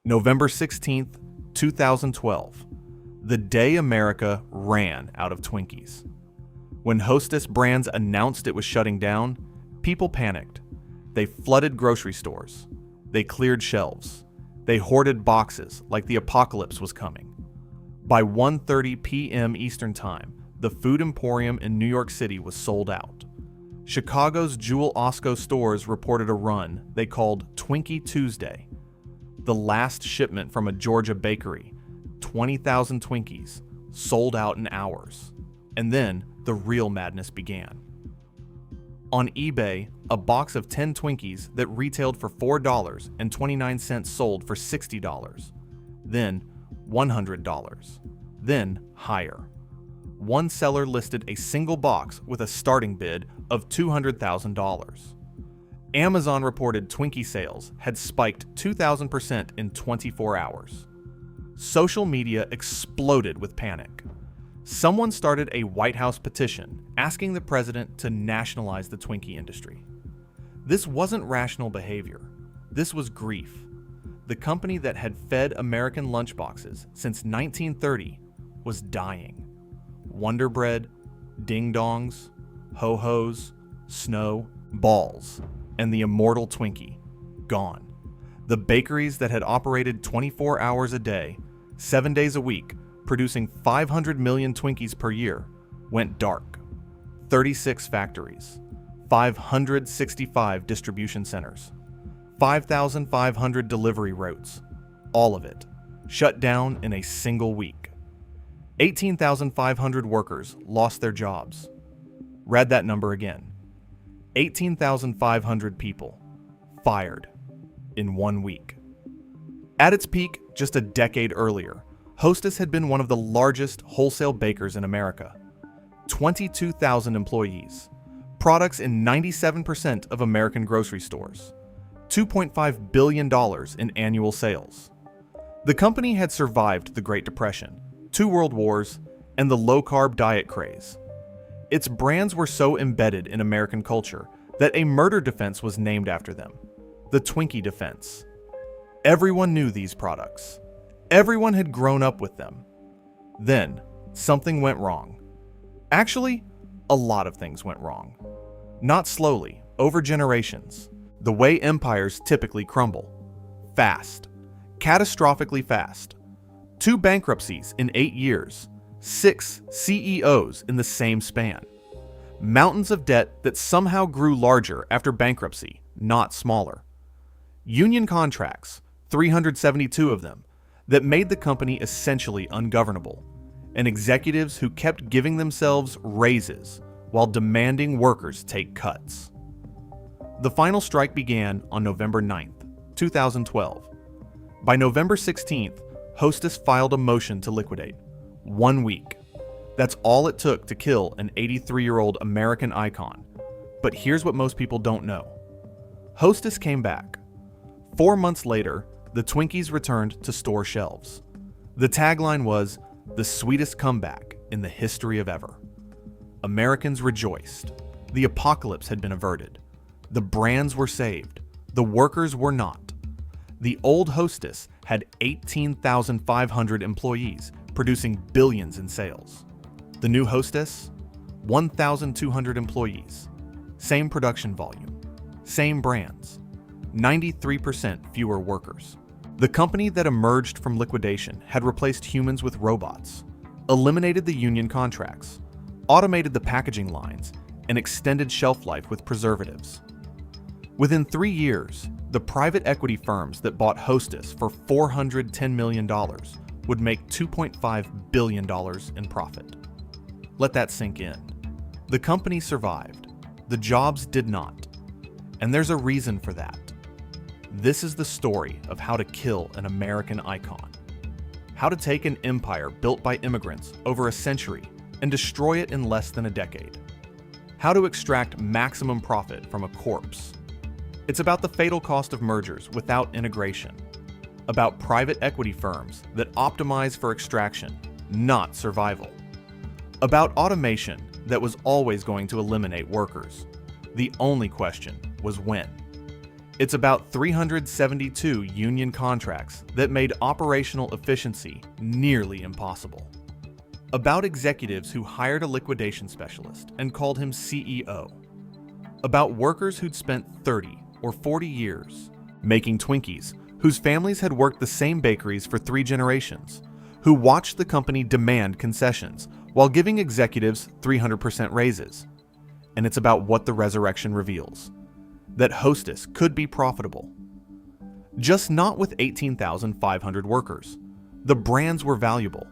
November 16th, 2012, the day America ran out of Twinkies. When Hostess Brands announced it was shutting down, people panicked. They flooded grocery stores. They cleared shelves. They hoarded boxes like the apocalypse was coming. By 1:30 p.m. Eastern Time, the food emporium in New York City was sold out. Chicago's Jewel Osco stores reported a run they called Twinkie Tuesday. The last shipment from a Georgia bakery, 20,000 Twinkies, sold out in hours. And then the real madness began. On eBay, a box of 10 Twinkies that retailed for $4.29 sold for $60. Then $100. Then higher. One seller listed a single box with a starting bid of $200,000. Amazon reported Twinkie sales had spiked 2,000% in 24 hours. Social media exploded with panic. Someone started a White House petition asking the president to nationalize the Twinkie industry. This wasn't rational behavior. This was grief. The company that had fed American lunchboxes since 1930 was dying. Wonder Bread, Ding Dongs, Ho-Hos, Snow, Balls, and the immortal Twinkie, gone. The bakeries that had operated 24 hours a day, 7 days a week, producing 500 million Twinkies per year, went dark. 36 factories, 565 distribution centers, 5,500 delivery routes, all of it, shut down in a single week. 18,500 workers lost their jobs. Read that number again. 18,500 people fired in 1 week. At its peak, just a decade earlier, Hostess had been one of the largest wholesale bakers in America. 22,000 employees, products in 97% of American grocery stores, $2.5 billion in annual sales. The company had survived the Great Depression, 2 world wars, and the low-carb diet craze. Its brands were so embedded in American culture that a murder defense was named after them, the Twinkie defense. Everyone knew these products. Everyone had grown up with them. Then, something went wrong. Actually, a lot of things went wrong. Not slowly, over generations, the way empires typically crumble. Fast. Catastrophically fast. 2 bankruptcies in 8 years. 6 CEOs in the same span. Mountains of debt that somehow grew larger after bankruptcy, not smaller. Union contracts, 372 of them, that made the company essentially ungovernable, and executives who kept giving themselves raises while demanding workers take cuts. The final strike began on November 9th, 2012. By November 16th, Hostess filed a motion to liquidate. 1 week. That's all it took to kill an 83-year-old American icon. But here's what most people don't know. Hostess came back. 4 months later, the Twinkies returned to store shelves. The tagline was, "The sweetest comeback in the history of ever." Americans rejoiced. The apocalypse had been averted. The brands were saved. The workers were not. The old Hostess had 18,500 employees, producing billions in sales. The new Hostess, 1,200 employees, same production volume, same brands, 93% fewer workers. The company that emerged from liquidation had replaced humans with robots, eliminated the union contracts, automated the packaging lines, and extended shelf life with preservatives. Within 3 years, the private equity firms that bought Hostess for $410 million would make $2.5 billion in profit. Let that sink in. The company survived. The jobs did not. And there's a reason for that. This is the story of how to kill an American icon. How to take an empire built by immigrants over a century and destroy it in less than a decade. How to extract maximum profit from a corpse. It's about the fatal cost of mergers without integration. About private equity firms that optimize for extraction, not survival. About automation that was always going to eliminate workers. The only question was when. It's about 372 union contracts that made operational efficiency nearly impossible. About executives who hired a liquidation specialist and called him CEO. About workers who'd spent 30 or 40 years making Twinkies, whose families had worked the same bakeries for 3 generations, who watched the company demand concessions while giving executives 300% raises. And it's about what the resurrection reveals: that Hostess could be profitable. Just not with 18,500 workers. The brands were valuable.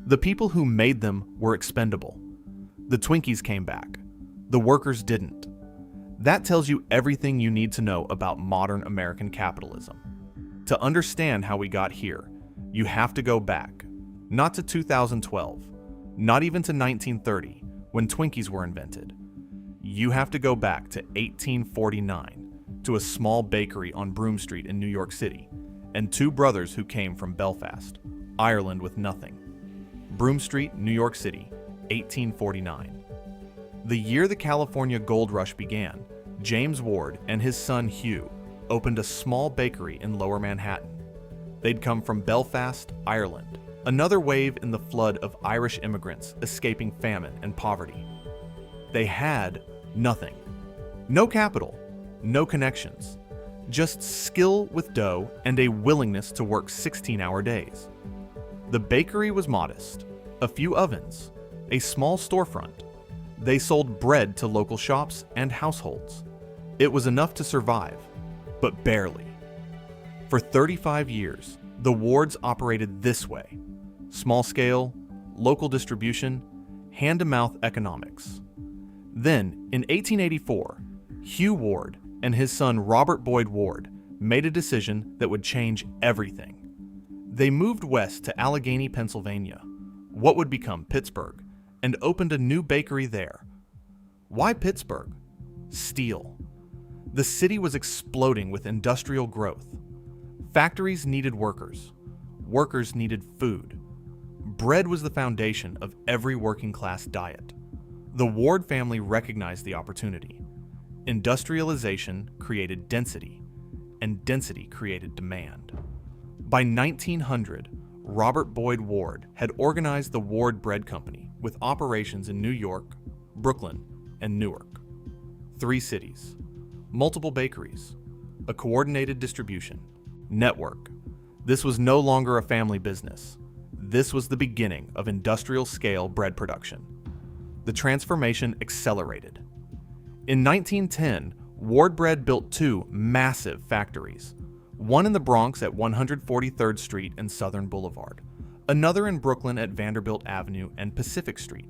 The people who made them were expendable. The Twinkies came back. The workers didn't. That tells you everything you need to know about modern American capitalism. To understand how we got here, you have to go back, not to 2012, not even to 1930, when Twinkies were invented. You have to go back to 1849, to a small bakery on Broome Street in New York City, and 2 brothers who came from Belfast, Ireland, with nothing. Broome Street, New York City, 1849. The year the California Gold Rush began, James Ward and his son Hugh opened a small bakery in Lower Manhattan. They'd come from Belfast, Ireland, another wave in the flood of Irish immigrants escaping famine and poverty. They had nothing. No capital, no connections, just skill with dough and a willingness to work 16-hour days. The bakery was modest, a few ovens, a small storefront. They sold bread to local shops and households. It was enough to survive, but barely. For 35 years, the Wards operated this way: small scale, local distribution, hand-to-mouth economics. Then, in 1884, Hugh Ward and his son Robert Boyd Ward made a decision that would change everything. They moved west to Allegheny, Pennsylvania, what would become Pittsburgh, and opened a new bakery there. Why Pittsburgh? Steel. The city was exploding with industrial growth. Factories needed workers. Workers needed food. Bread was the foundation of every working-class diet. The Ward family recognized the opportunity. Industrialization created density, and density created demand. By 1900, Robert Boyd Ward had organized the Ward Bread Company with operations in New York, Brooklyn, and Newark. 3 cities, multiple bakeries, a coordinated distribution, network. This was no longer a family business. This was the beginning of industrial-scale bread production. The transformation accelerated. In 1910, Ward Bread built 2 massive factories, one in the Bronx at 143rd Street and Southern Boulevard, another in Brooklyn at Vanderbilt Avenue and Pacific Street.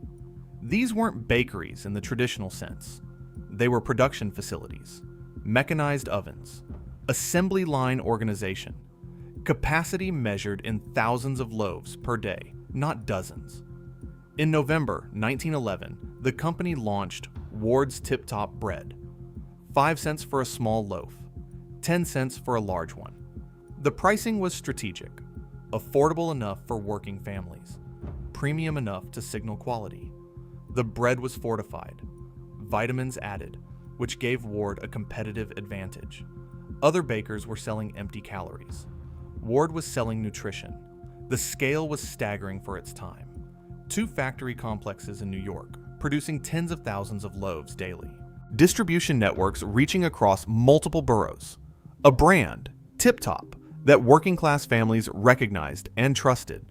These weren't bakeries in the traditional sense. They were production facilities, mechanized ovens, assembly line organization, capacity measured in thousands of loaves per day, not dozens. In November 1911, the company launched Ward's Tip Top Bread, 5 cents for a small loaf, 10 cents for a large one. The pricing was strategic, affordable enough for working families, premium enough to signal quality. The bread was fortified, vitamins added, which gave Ward a competitive advantage. Other bakers were selling empty calories. Ward was selling nutrition. The scale was staggering for its time. 2 factory complexes in New York, producing tens of thousands of loaves daily. Distribution networks reaching across multiple boroughs. A brand, Tip Top, that working-class families recognized and trusted.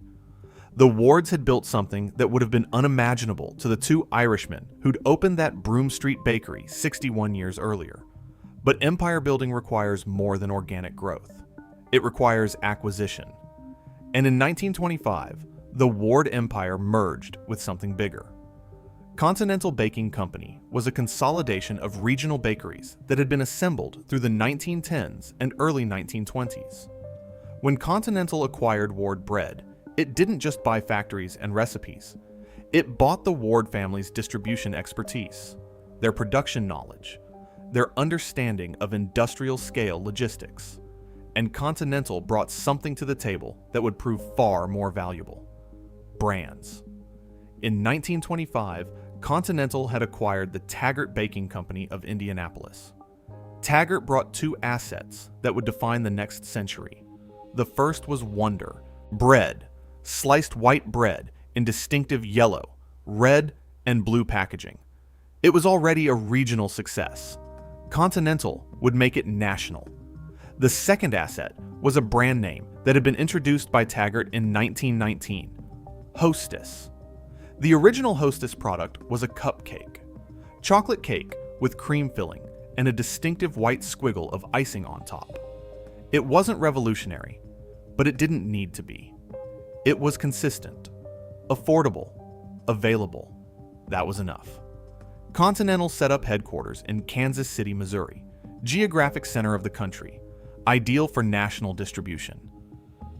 The Wards had built something that would have been unimaginable to the 2 Irishmen who'd opened that Broome Street bakery 61 years earlier. But empire building requires more than organic growth. It requires acquisition. And in 1925, the Ward empire merged with something bigger. Continental Baking Company was a consolidation of regional bakeries that had been assembled through the 1910s and early 1920s. When Continental acquired Ward Bread, it didn't just buy factories and recipes. It bought the Ward family's distribution expertise, their production knowledge, their understanding of industrial-scale logistics. And Continental brought something to the table that would prove far more valuable: brands. In 1925, Continental had acquired the Taggart Baking Company of Indianapolis. Taggart brought two assets that would define the next century. The first was wonder, bread, sliced white bread in distinctive yellow, red, and blue packaging. It was already a regional success. Continental would make it national. The second asset was a brand name that had been introduced by Taggart in 1919, Hostess. The original Hostess product was a cupcake, chocolate cake with cream filling and a distinctive white squiggle of icing on top. It wasn't revolutionary, but it didn't need to be. It was consistent, affordable, available. That was enough. Continental set up headquarters in Kansas City, Missouri, geographic center of the country, ideal for national distribution.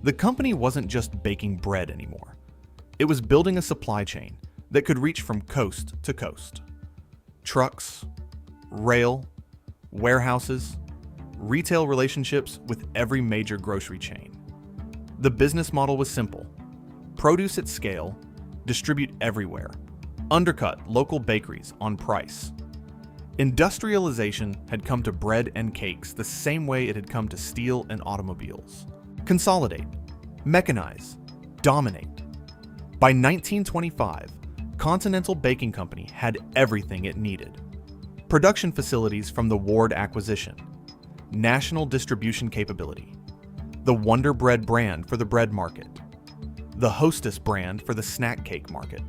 The company wasn't just baking bread anymore. It was building a supply chain that could reach from coast to coast. Trucks, rail, warehouses, retail relationships with every major grocery chain. The business model was simple. Produce at scale, distribute everywhere, undercut local bakeries on price. Industrialization had come to bread and cakes the same way it had come to steel and automobiles. Consolidate, mechanize, dominate. By 1925, Continental Baking Company had everything it needed. Production facilities from the Ward acquisition, national distribution capability, the Wonder Bread brand for the bread market, the Hostess brand for the snack cake market.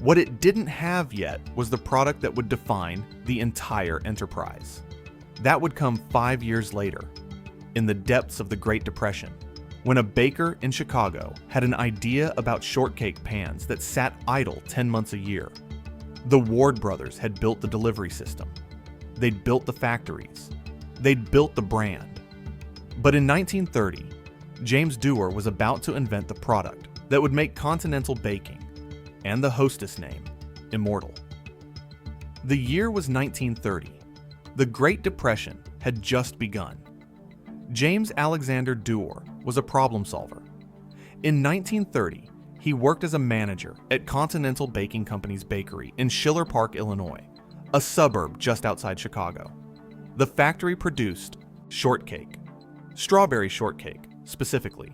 What it didn't have yet was the product that would define the entire enterprise. That would come 5 years later, in the depths of the Great Depression, when a baker in Chicago had an idea about shortcake pans that sat idle 10 months a year. The Ward brothers had built the delivery system. They'd built the factories. They'd built the brand. But in 1930, James Dewar was about to invent the product that would make continental baking and the Hostess name immortal. The year was 1930. The Great Depression had just begun. James Alexander Dewar was a problem solver. In 1930, he worked as a manager at Continental Baking Company's bakery in Schiller Park, Illinois, a suburb just outside Chicago. The factory produced shortcake, strawberry shortcake specifically.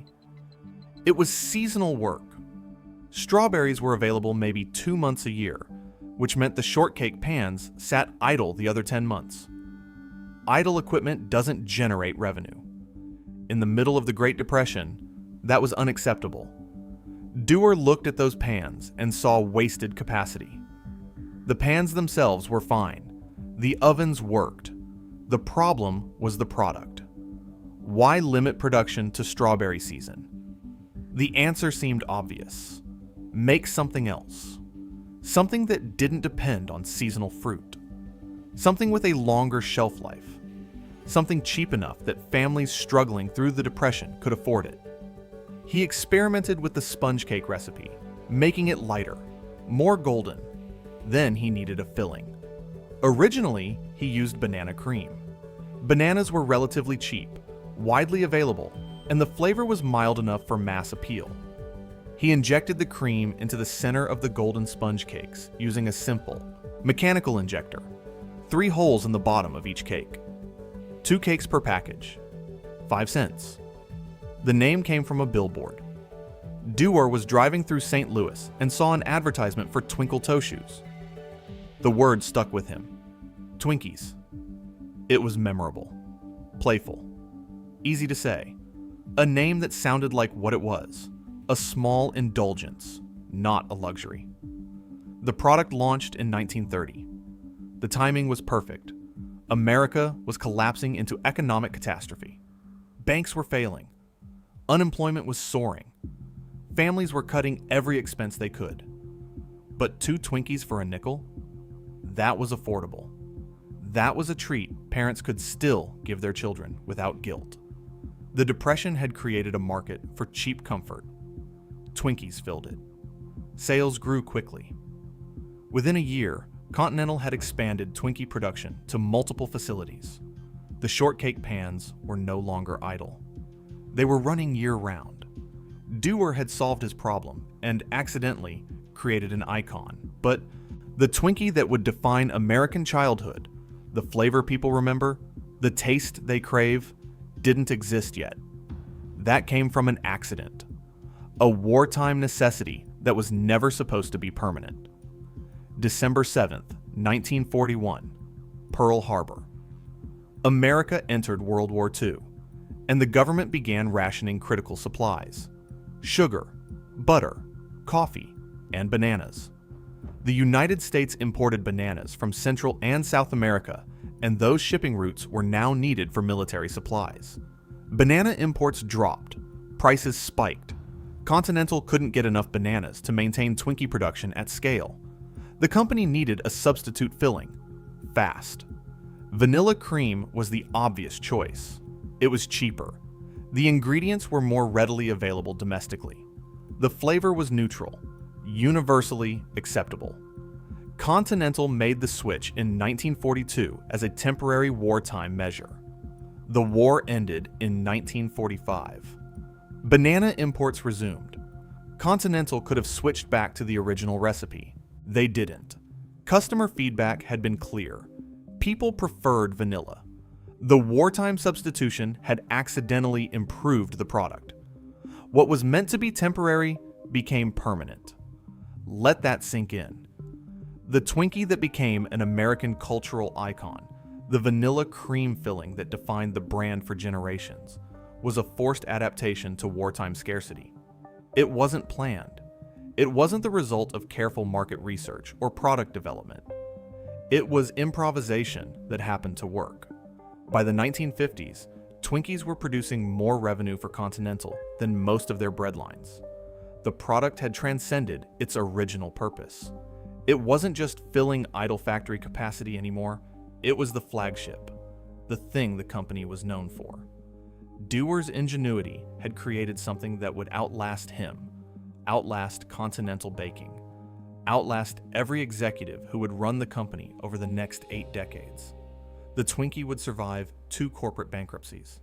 It was seasonal work. Strawberries were available maybe 2 months a year, which meant the shortcake pans sat idle the other 10 months. Idle equipment doesn't generate revenue. In the middle of the Great Depression, that was unacceptable. Dewar looked at those pans and saw wasted capacity. The pans themselves were fine. The ovens worked. The problem was the product. Why limit production to strawberry season? The answer seemed obvious. Make something else. Something that didn't depend on seasonal fruit. Something with a longer shelf life. Something cheap enough that families struggling through the Depression could afford it. He experimented with the sponge cake recipe, making it lighter, more golden. Then he needed a filling. Originally, he used banana cream. Bananas were relatively cheap, widely available, and the flavor was mild enough for mass appeal. He injected the cream into the center of the golden sponge cakes using a simple, mechanical injector, 3 holes in the bottom of each cake. 2 cakes per package, 5 cents. The name came from a billboard. Dewar was driving through St. Louis and saw an advertisement for Twinkle toe shoes. The word stuck with him. Twinkies. It was memorable, playful, easy to say. A name that sounded like what it was, a small indulgence, not a luxury. The product launched in 1930. The timing was perfect. America was collapsing into economic catastrophe. Banks were failing. Unemployment was soaring. Families were cutting every expense they could. But 2 Twinkies for a nickel? That was affordable. That was a treat parents could still give their children without guilt. The Depression had created a market for cheap comfort. Twinkies filled it. Sales grew quickly. Within a year, Continental had expanded Twinkie production to multiple facilities. The shortcake pans were no longer idle. They were running year-round. Dewar had solved his problem and accidentally created an icon, but the Twinkie that would define American childhood, the flavor people remember, The taste they crave didn't exist yet. That came from an accident, a wartime necessity that was never supposed to be permanent. December 7th, 1941, Pearl Harbor. America entered World War II, and the government began rationing critical supplies: sugar, butter, coffee, and bananas. The United States imported bananas from Central and South America, and those shipping routes were now needed for military supplies. Banana imports dropped, prices spiked. Continental couldn't get enough bananas to maintain Twinkie production at scale. The company needed a substitute filling, fast. Vanilla cream was the obvious choice. It was cheaper. The ingredients were more readily available domestically. The flavor was neutral, universally acceptable. Continental made the switch in 1942 as a temporary wartime measure. The war ended in 1945. Banana imports resumed. Continental could have switched back to the original recipe. They didn't. Customer feedback had been clear. People preferred vanilla. The wartime substitution had accidentally improved the product. What was meant to be temporary became permanent. Let that sink in. The Twinkie that became an American cultural icon, the vanilla cream filling that defined the brand for generations, was a forced adaptation to wartime scarcity. It wasn't planned. It wasn't the result of careful market research or product development. It was improvisation that happened to work. By the 1950s, Twinkies were producing more revenue for Continental than most of their breadlines. The product had transcended its original purpose. It wasn't just filling idle factory capacity anymore, it was the flagship, the thing the company was known for. Dewar's ingenuity had created something that would outlast him, outlast Continental baking, outlast every executive who would run the company over the next 8 decades. The Twinkie would survive 2 corporate bankruptcies.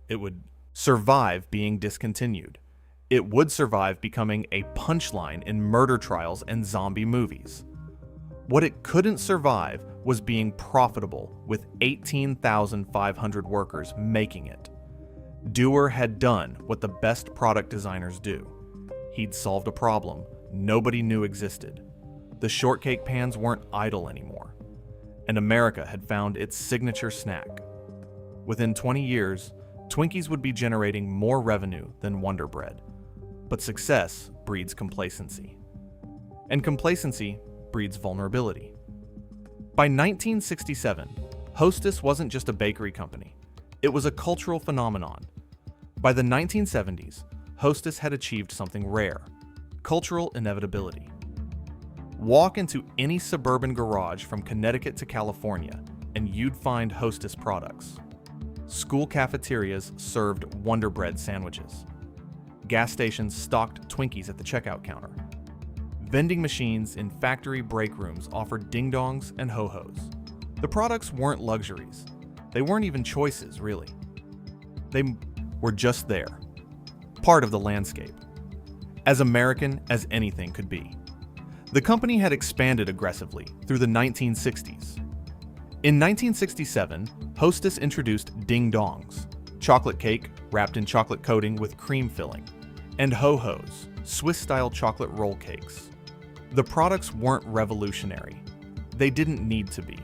It would survive being discontinued. It would survive becoming a punchline in murder trials and zombie movies. What it couldn't survive was being profitable with 18,500 workers making it. Dewar had done what the best product designers do. He'd solved a problem nobody knew existed. The shortcake pans weren't idle anymore, and America had found its signature snack. Within 20 years, Twinkies would be generating more revenue than Wonder Bread. But success breeds complacency. And complacency breeds vulnerability. By 1967, Hostess wasn't just a bakery company. It was a cultural phenomenon. By the 1970s, Hostess had achieved something rare: cultural inevitability. Walk into any suburban garage from Connecticut to California, and you'd find Hostess products. School cafeterias served Wonder Bread sandwiches. Gas stations stocked Twinkies at the checkout counter. Vending machines in factory break rooms offered ding-dongs and ho-hos. The products weren't luxuries. They weren't even choices, really. They were just there, part of the landscape, as American as anything could be. The company had expanded aggressively through the 1960s. In 1967, Hostess introduced ding-dongs, chocolate cake wrapped in chocolate coating with cream filling, and ho-hos, Swiss-style chocolate roll cakes. The products weren't revolutionary. They didn't need to be.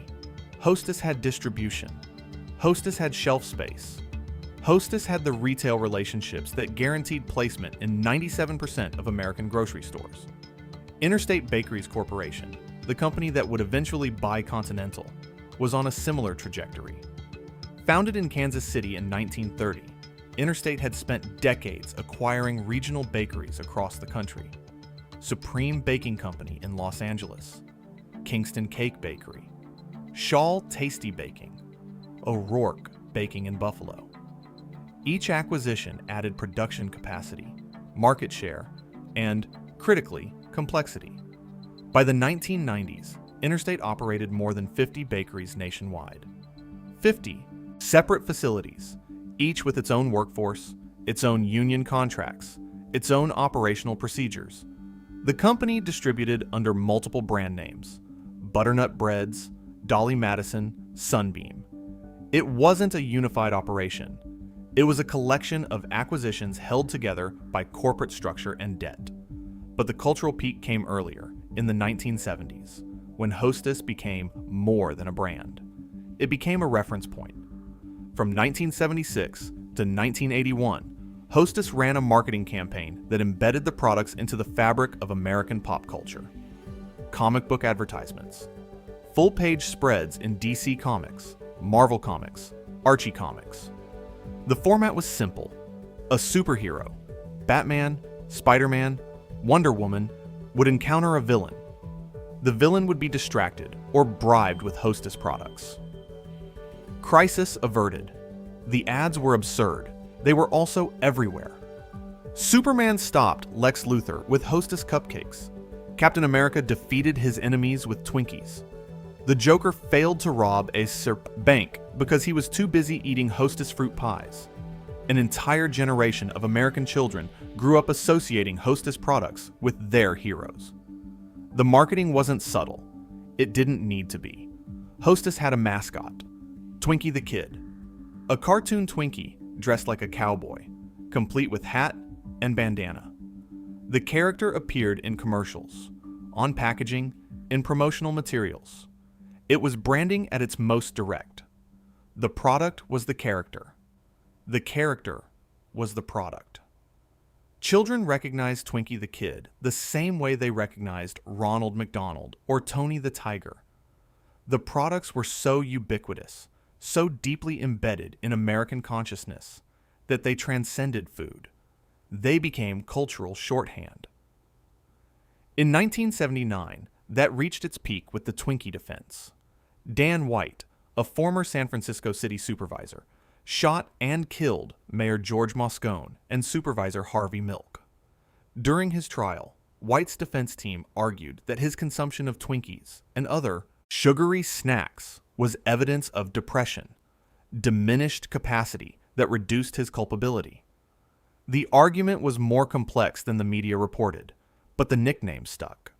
Hostess had distribution. Hostess had shelf space. Hostess had the retail relationships that guaranteed placement in 97% of American grocery stores. Interstate Bakeries Corporation, the company that would eventually buy Continental, was on a similar trajectory. Founded in Kansas City in 1930, Interstate had spent decades acquiring regional bakeries across the country. Supreme Baking Company in Los Angeles, Kingston Cake Bakery, Shaw Tasty Baking, O'Rourke Baking in Buffalo. Each acquisition added production capacity, market share, and, critically, complexity. By the 1990s, Interstate operated more than 50 bakeries nationwide. 50 separate facilities, each with its own workforce, its own union contracts, its own operational procedures. The company distributed under multiple brand names: Butternut Breads, Dolly Madison, Sunbeam. It wasn't a unified operation. It was a collection of acquisitions held together by corporate structure and debt. But the cultural peak came earlier, in the 1970s, when Hostess became more than a brand. It became a reference point. From 1976 to 1981, Hostess ran a marketing campaign that embedded the products into the fabric of American pop culture. Comic book advertisements, full-page spreads in DC Comics, Marvel Comics, Archie Comics. The format was simple. A superhero, Batman, Spider-Man, Wonder Woman, would encounter a villain. The villain would be distracted or bribed with Hostess products. Crisis averted. The ads were absurd. They were also everywhere. Superman stopped Lex Luthor with Hostess cupcakes. Captain America defeated his enemies with Twinkies. The Joker failed to rob a bank because he was too busy eating Hostess fruit pies. An entire generation of American children grew up associating Hostess products with their heroes. The marketing wasn't subtle. It didn't need to be. Hostess had a mascot, Twinkie the Kid. A cartoon Twinkie dressed like a cowboy, complete with hat and bandana. The character appeared in commercials, on packaging, in promotional materials. It was branding at its most direct. The product was the character. The character was the product. Children recognized Twinkie the Kid the same way they recognized Ronald McDonald or Tony the Tiger. The products were so ubiquitous, so deeply embedded in American consciousness, that they transcended food. They became cultural shorthand. In 1979, that reached its peak with the Twinkie defense. Dan White, a former San Francisco city supervisor, shot and killed Mayor George Moscone and Supervisor Harvey Milk. During his trial, White's defense team argued that his consumption of Twinkies and other sugary snacks was evidence of depression, diminished capacity that reduced his culpability. The argument was more complex than the media reported, but the nickname stuck.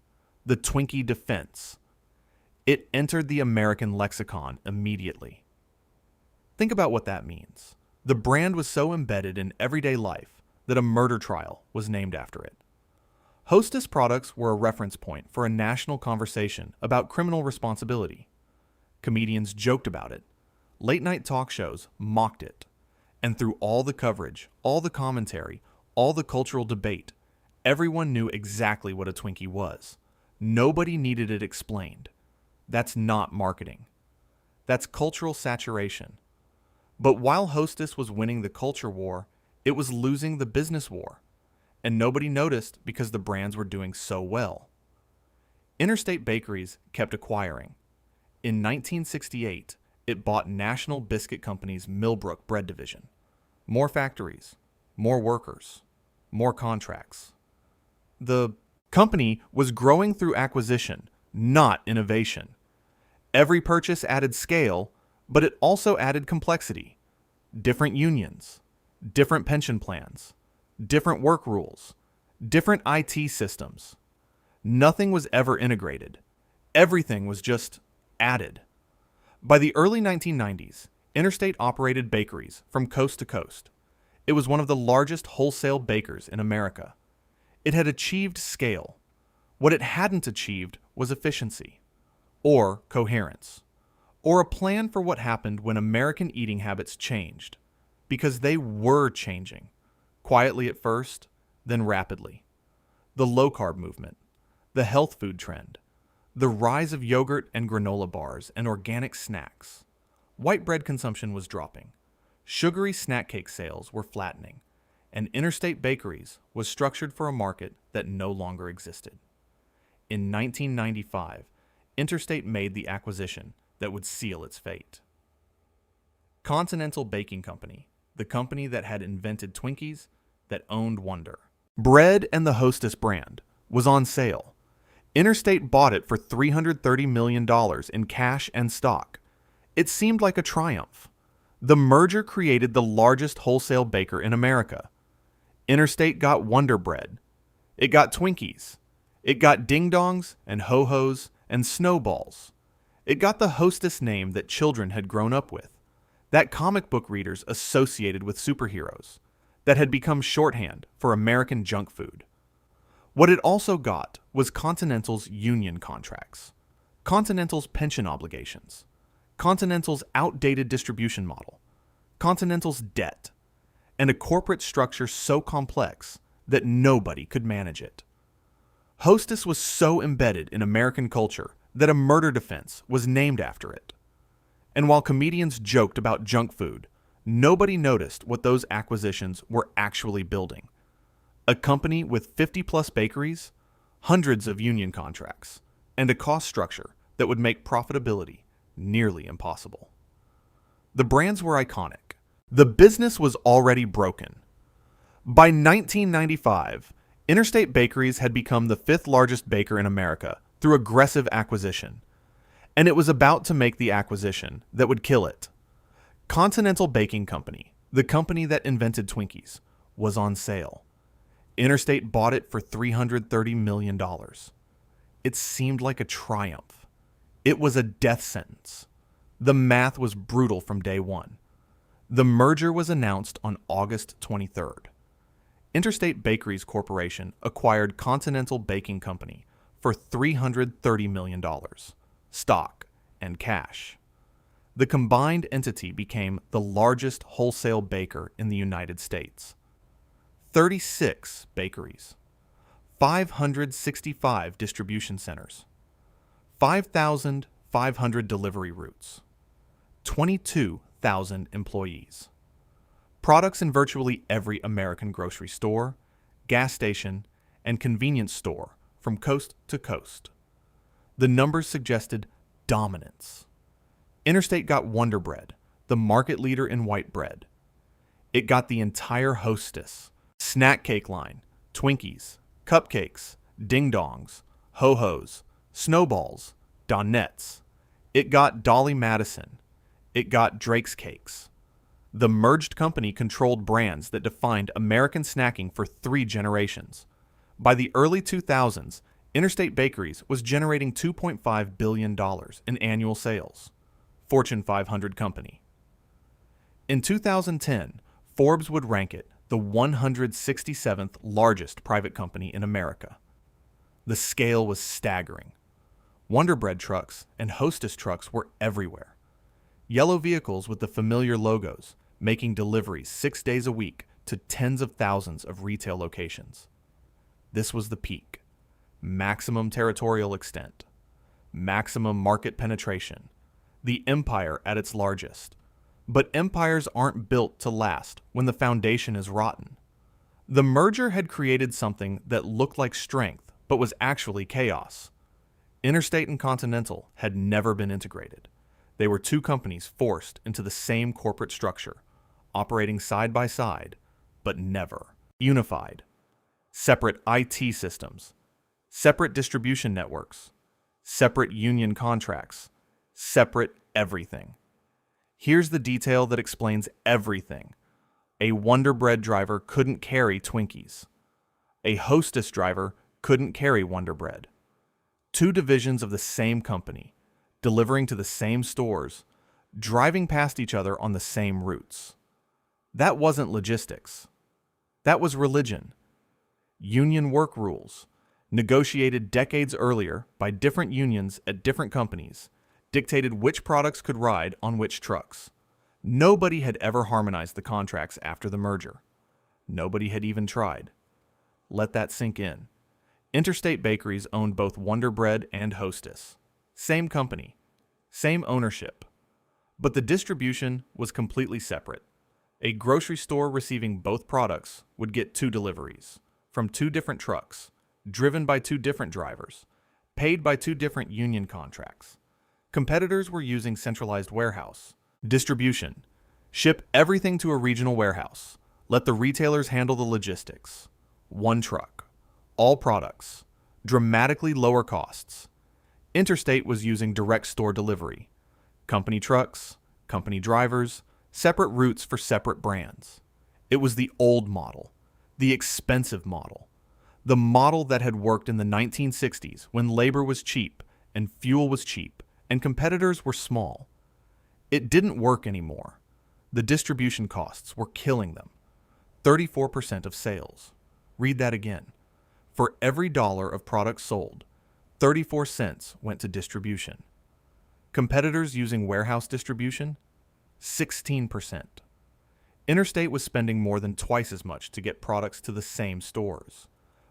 The Twinkie defense. It entered the American lexicon immediately. Think about what that means. The brand was so embedded in everyday life that a murder trial was named after it. Hostess products were a reference point for a national conversation about criminal responsibility. Comedians joked about it. Late-night talk shows mocked it. And through all the coverage, all the commentary, all the cultural debate, everyone knew exactly what a Twinkie was. Nobody needed it explained. That's not marketing. That's cultural saturation. But while Hostess was winning the culture war, it was losing the business war. And nobody noticed because the brands were doing so well. Interstate Bakeries kept acquiring. In 1968, it bought National Biscuit Company's Millbrook bread division. More factories, more workers, more contracts. The company was growing through acquisition, not innovation. Every purchase added scale, but it also added complexity. Different unions, different pension plans, different work rules, different IT systems. Nothing was ever integrated. Everything was just added. By the early 1990s, Interstate operated bakeries from coast to coast. It was one of the largest wholesale bakers in America. It had achieved scale. What it hadn't achieved was efficiency, or coherence, or a plan for what happened when American eating habits changed, because they were changing, quietly at first, then rapidly. The low-carb movement, the health food trend, the rise of yogurt and granola bars and organic snacks. White bread consumption was dropping. Sugary snack cake sales were flattening, and Interstate Bakeries was structured for a market that no longer existed. In 1995, Interstate made the acquisition that would seal its fate. Continental Baking Company, the company that had invented Twinkies, that owned Wonder. Bread and the Hostess brand was on sale. Interstate bought it for $330 million in cash and stock. It seemed like a triumph. The merger created the largest wholesale baker in America. Interstate got Wonder Bread. It got Twinkies. It got ding-dongs and ho-hos and snowballs. It got the Hostess name that children had grown up with. that comic book readers associated with superheroes, that had become shorthand for American junk food. What it also got was Continental's union contracts, Continental's pension obligations, Continental's outdated distribution model, Continental's debt, and a corporate structure so complex that nobody could manage it. Hostess was so embedded in American culture that a murder defense was named after it. And while comedians joked about junk food, nobody noticed what those acquisitions were actually building. A company with 50-plus bakeries, hundreds of union contracts, and a cost structure that would make profitability nearly impossible. The brands were iconic. The business was already broken. By 1995, Interstate Bakeries had become the fifth largest baker in America through aggressive acquisition, and it was about to make the acquisition that would kill it. Continental Baking Company, the company that invented Twinkies, was on sale. Interstate bought it for $330 million. It seemed like a triumph. It was a death sentence. The math was brutal from day one. The merger was announced on August 23rd. Interstate Bakeries Corporation acquired Continental Baking Company for $330 million, stock and cash. The combined entity became the largest wholesale baker in the United States. 36 bakeries, 565 distribution centers, 5,500 delivery routes, 22,000 employees. Products in virtually every American grocery store, gas station, and convenience store from coast to coast. The numbers suggested dominance. Interstate got Wonder Bread, the market leader in white bread. It got the entire Hostess, snack cake line, Twinkies, cupcakes, ding-dongs, ho-hos, snowballs, donettes. It got Dolly Madison. It got Drake's Cakes. The merged company controlled brands that defined American snacking for 3 generations. By the early 2000s, Interstate Bakeries was generating $2.5 billion in annual sales. Fortune 500 company. In 2010, Forbes would rank it the 167th largest private company in America. The scale was staggering. Wonder Bread trucks and Hostess trucks were everywhere. Yellow vehicles with the familiar logos, making deliveries 6 days a week to tens of thousands of retail locations. This was the peak. Maximum territorial extent. Maximum market penetration. The empire at its largest. But empires aren't built to last when the foundation is rotten. The merger had created something that looked like strength, but was actually chaos. Interstate and Continental had never been integrated. They were 2 companies forced into the same corporate structure, operating side by side, but never unified. Separate IT systems, separate distribution networks, separate union contracts, separate everything. Here's the detail that explains everything. A Wonder Bread driver couldn't carry Twinkies. A Hostess driver couldn't carry Wonder Bread. 2 divisions of the same company, delivering to the same stores, driving past each other on the same routes. That wasn't logistics. That was religion. Union work rules, negotiated decades earlier by different unions at different companies, dictated which products could ride on which trucks. Nobody had ever harmonized the contracts after the merger. Nobody had even tried. Let that sink in. Interstate Bakeries owned both Wonder Bread and Hostess. Same company, same ownership. But the distribution was completely separate. A grocery store receiving both products would get 2 deliveries, from 2 different trucks, driven by 2 different drivers, paid by 2 different union contracts. Competitors were using centralized warehouse. Distribution. Ship everything to a regional warehouse. Let the retailers handle the logistics. 1 truck. All products. Dramatically lower costs. Interstate was using direct store delivery. Company trucks, company drivers, separate routes for separate brands. It was the old model, the expensive model, the model that had worked in the 1960s when labor was cheap and fuel was cheap and competitors were small. It didn't work anymore. The distribution costs were killing them. 34% of sales. Read that again. For every dollar of products sold, 34 cents went to distribution. Competitors using warehouse distribution, 16%. Interstate was spending more than twice as much to get products to the same stores.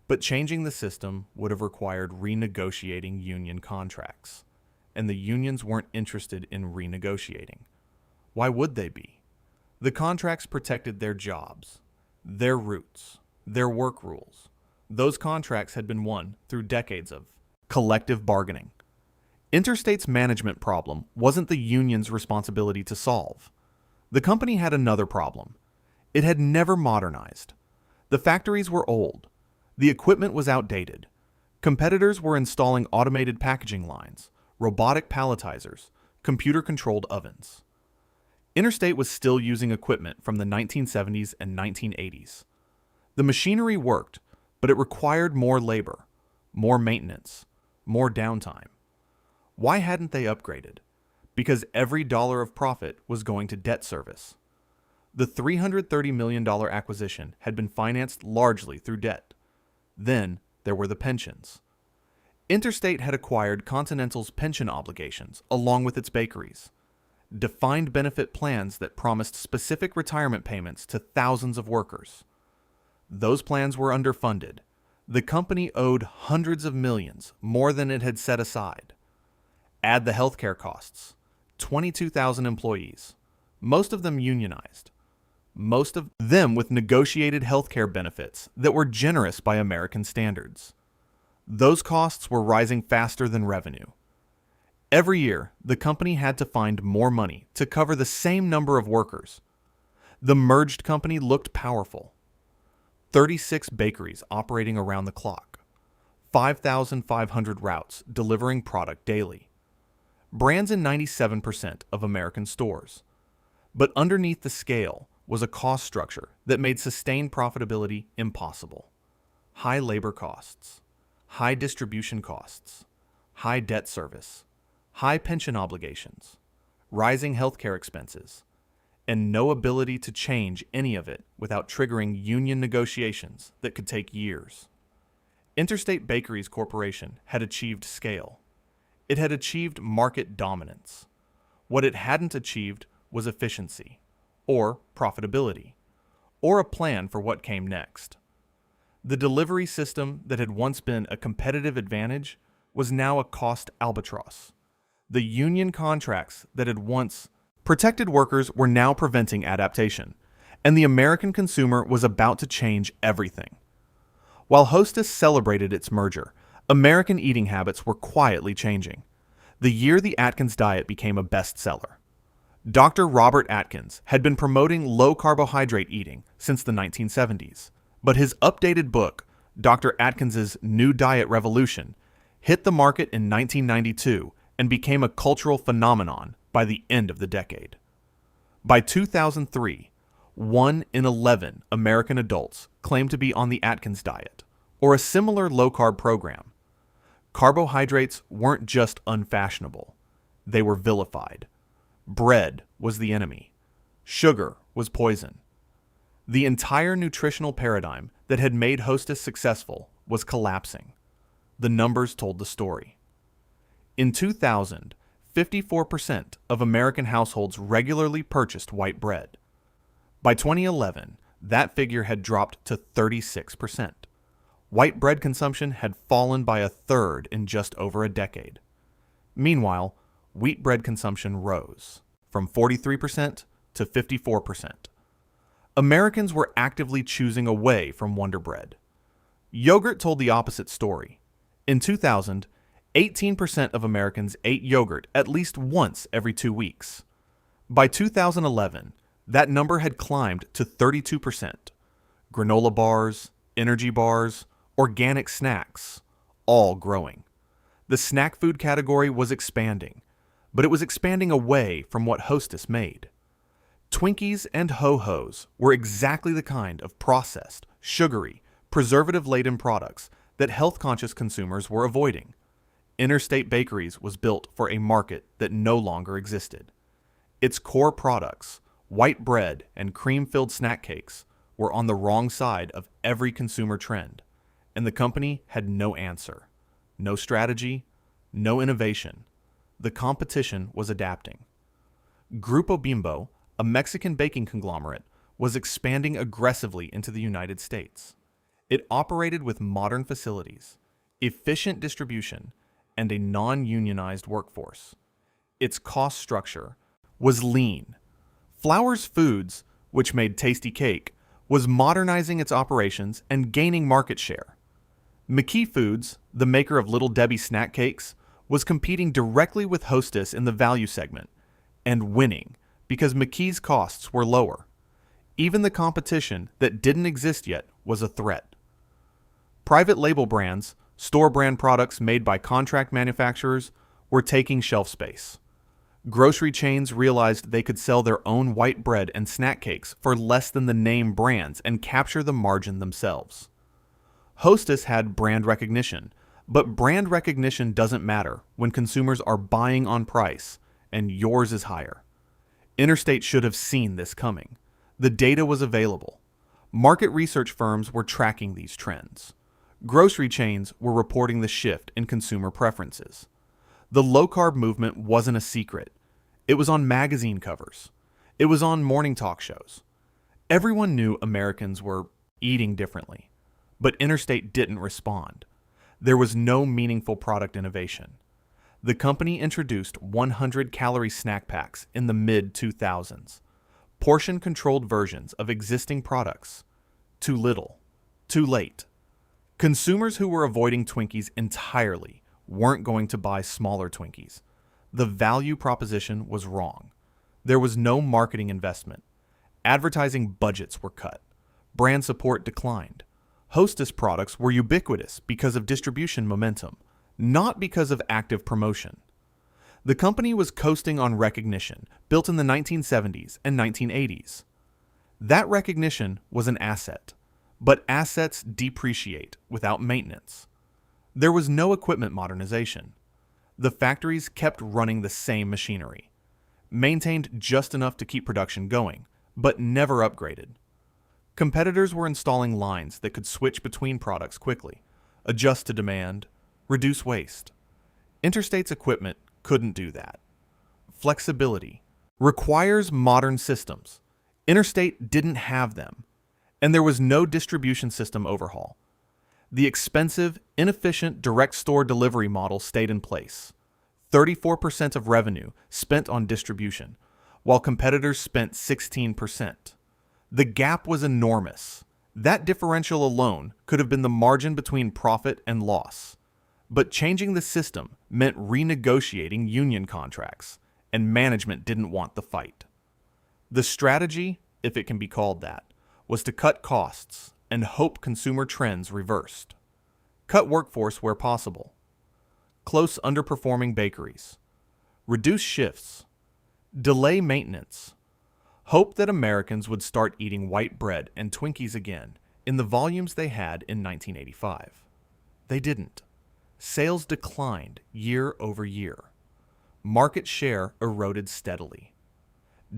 But changing the system would have required renegotiating union contracts, and the unions weren't interested in renegotiating. Why would they be? The contracts protected their jobs, their roots, their work rules. Those contracts had been won through decades of collective bargaining. Interstate's management problem wasn't the union's responsibility to solve. The company had another problem. It had never modernized. The factories were old. The equipment was outdated. Competitors were installing automated packaging lines, robotic palletizers, computer-controlled ovens. Interstate was still using equipment from the 1970s and 1980s. The machinery worked, but it required more labor, more maintenance, more downtime. Why hadn't they upgraded? Because every dollar of profit was going to debt service. The $330 million acquisition had been financed largely through debt. Then there were the pensions. Interstate had acquired Continental's pension obligations along with its bakeries. Defined benefit plans that promised specific retirement payments to thousands of workers. Those plans were underfunded. The company owed hundreds of millions more than it had set aside. Add the healthcare costs. 22,000 employees, most of them unionized. Most of them with negotiated healthcare benefits that were generous by American standards. Those costs were rising faster than revenue. Every year, the company had to find more money to cover the same number of workers. The merged company looked powerful. 36 bakeries operating around the clock. 5,500 routes delivering product daily. Brands in 97% of American stores. But underneath the scale was a cost structure that made sustained profitability impossible. High labor costs, high distribution costs, high debt service, high pension obligations, rising healthcare expenses, and no ability to change any of it without triggering union negotiations that could take years. Interstate Bakeries Corporation had achieved scale. It had achieved market dominance. What it hadn't achieved was efficiency, or profitability, or a plan for what came next. The delivery system that had once been a competitive advantage was now a cost albatross. The union contracts that had once protected workers were now preventing adaptation, and the American consumer was about to change everything. While Hostess celebrated its merger, American eating habits were quietly changing. The year the Atkins diet became a bestseller. Dr. Robert Atkins had been promoting low-carbohydrate eating since the 1970s, but his updated book, Dr. Atkins's New Diet Revolution, hit the market in 1992 and became a cultural phenomenon by the end of the decade. By 2003, 1 in 11 American adults claimed to be on the Atkins diet, or a similar low-carb program. Carbohydrates weren't just unfashionable, they were vilified. Bread was the enemy. Sugar was poison. The entire nutritional paradigm that had made Hostess successful was collapsing. The numbers told the story. In 2000, 54% of American households regularly purchased white bread. By 2011, that figure had dropped to 36%. White bread consumption had fallen by a third in just over a decade. Meanwhile, wheat bread consumption rose from 43% to 54%. Americans were actively choosing away from Wonder Bread. Yogurt told the opposite story. In 2000, 18% of Americans ate yogurt at least once every 2 weeks. By 2011, that number had climbed to 32%. Granola bars, energy bars, organic snacks, all growing. The snack food category was expanding, but it was expanding away from what Hostess made. Twinkies and Ho-Hos were exactly the kind of processed, sugary, preservative-laden products that health-conscious consumers were avoiding. Interstate Bakeries was built for a market that no longer existed. Its core products, white bread and cream-filled snack cakes were on the wrong side of every consumer trend, and the company had no answer, no strategy, no innovation. The competition was adapting. Grupo Bimbo, a Mexican baking conglomerate, was expanding aggressively into the United States. It operated with modern facilities, efficient distribution, and a non-unionized workforce. Its cost structure was lean. Flowers Foods, which made tasty cake, was modernizing its operations and gaining market share. McKee Foods, the maker of Little Debbie snack cakes, was competing directly with Hostess in the value segment and winning because McKee's costs were lower. Even the competition that didn't exist yet was a threat. Private label brands, store brand products made by contract manufacturers, were taking shelf space. Grocery chains realized they could sell their own white bread and snack cakes for less than the name brands and capture the margin themselves. Hostess had brand recognition, but brand recognition doesn't matter when consumers are buying on price and yours is higher. Interstate should have seen this coming. The data was available. Market research firms were tracking these trends. Grocery chains were reporting the shift in consumer preferences. The low-carb movement wasn't a secret. It was on magazine covers. It was on morning talk shows. Everyone knew Americans were eating differently, but Interstate didn't respond. There was no meaningful product innovation. The company introduced 100-calorie snack packs in the mid-2000s, portion-controlled versions of existing products. Too little, too late. Consumers who were avoiding Twinkies entirely weren't going to buy smaller Twinkies. The value proposition was wrong. There was no marketing investment. Advertising budgets were cut. Brand support declined. Hostess products were ubiquitous because of distribution momentum, not because of active promotion. The company was coasting on recognition built in the 1970s and 1980s. That recognition was an asset, but assets depreciate without maintenance. There was no equipment modernization. The factories kept running the same machinery, maintained just enough to keep production going, but never upgraded. Competitors were installing lines that could switch between products quickly, adjust to demand, reduce waste. Interstate's equipment couldn't do that. Flexibility requires modern systems. Interstate didn't have them, and there was no distribution system overhaul. The expensive, inefficient direct store delivery model stayed in place. 34% of revenue spent on distribution, while competitors spent 16%. The gap was enormous. That differential alone could have been the margin between profit and loss. But changing the system meant renegotiating union contracts, and management didn't want the fight. The strategy, if it can be called that, was to cut costs and hope consumer trends reversed. Cut workforce where possible. Close underperforming bakeries. Reduce shifts. Delay maintenance. Hope that Americans would start eating white bread and Twinkies again in the volumes they had in 1985. They didn't. Sales declined year over year. Market share eroded steadily.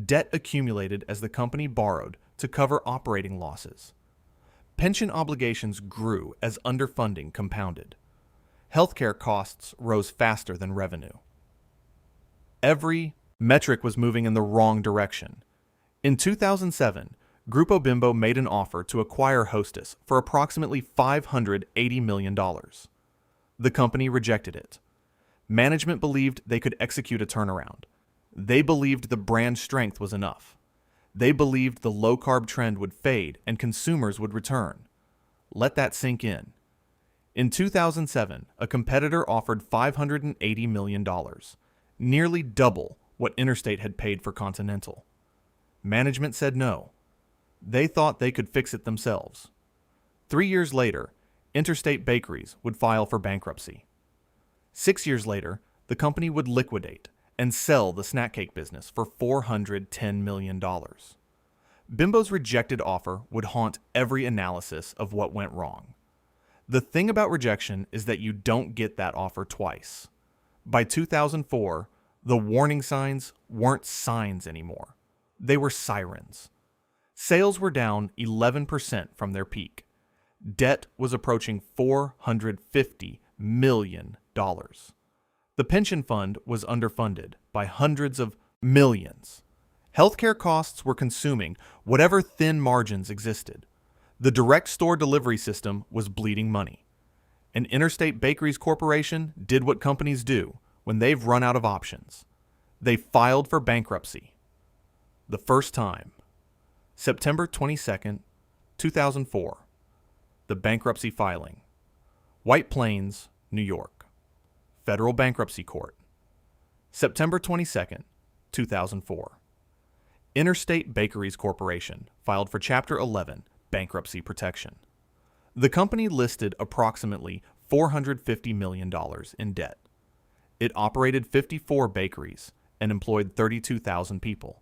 Debt accumulated as the company borrowed to cover operating losses. Pension obligations grew as underfunding compounded. Healthcare costs rose faster than revenue. Every metric was moving in the wrong direction. In 2007, Grupo Bimbo made an offer to acquire Hostess for approximately $580 million. The company rejected it. Management believed they could execute a turnaround. They believed the brand strength was enough. They believed the low-carb trend would fade and consumers would return. Let that sink in. In 2007, a competitor offered $580 million, nearly double what Interstate had paid for Continental. Management said no. They thought they could fix it themselves. 3 years later, Interstate Bakeries would file for bankruptcy. 6 years later, the company would liquidate and sell the snack cake business for $410 million. Bimbo's rejected offer would haunt every analysis of what went wrong. The thing about rejection is that you don't get that offer twice. By 2004, the warning signs weren't signs anymore. They were sirens. Sales were down 11% from their peak. Debt was approaching $450 million. The pension fund was underfunded by hundreds of millions. Healthcare costs were consuming whatever thin margins existed. The direct store delivery system was bleeding money. And Interstate Bakeries Corporation did what companies do when they've run out of options. They filed for bankruptcy. The first time. September 22nd, 2004. The bankruptcy filing. White Plains, New York. Federal Bankruptcy Court. September 22nd, 2004. Interstate Bakeries Corporation filed for Chapter 11 bankruptcy protection. The company listed approximately $450 million in debt. It operated 54 bakeries and employed 32,000 people.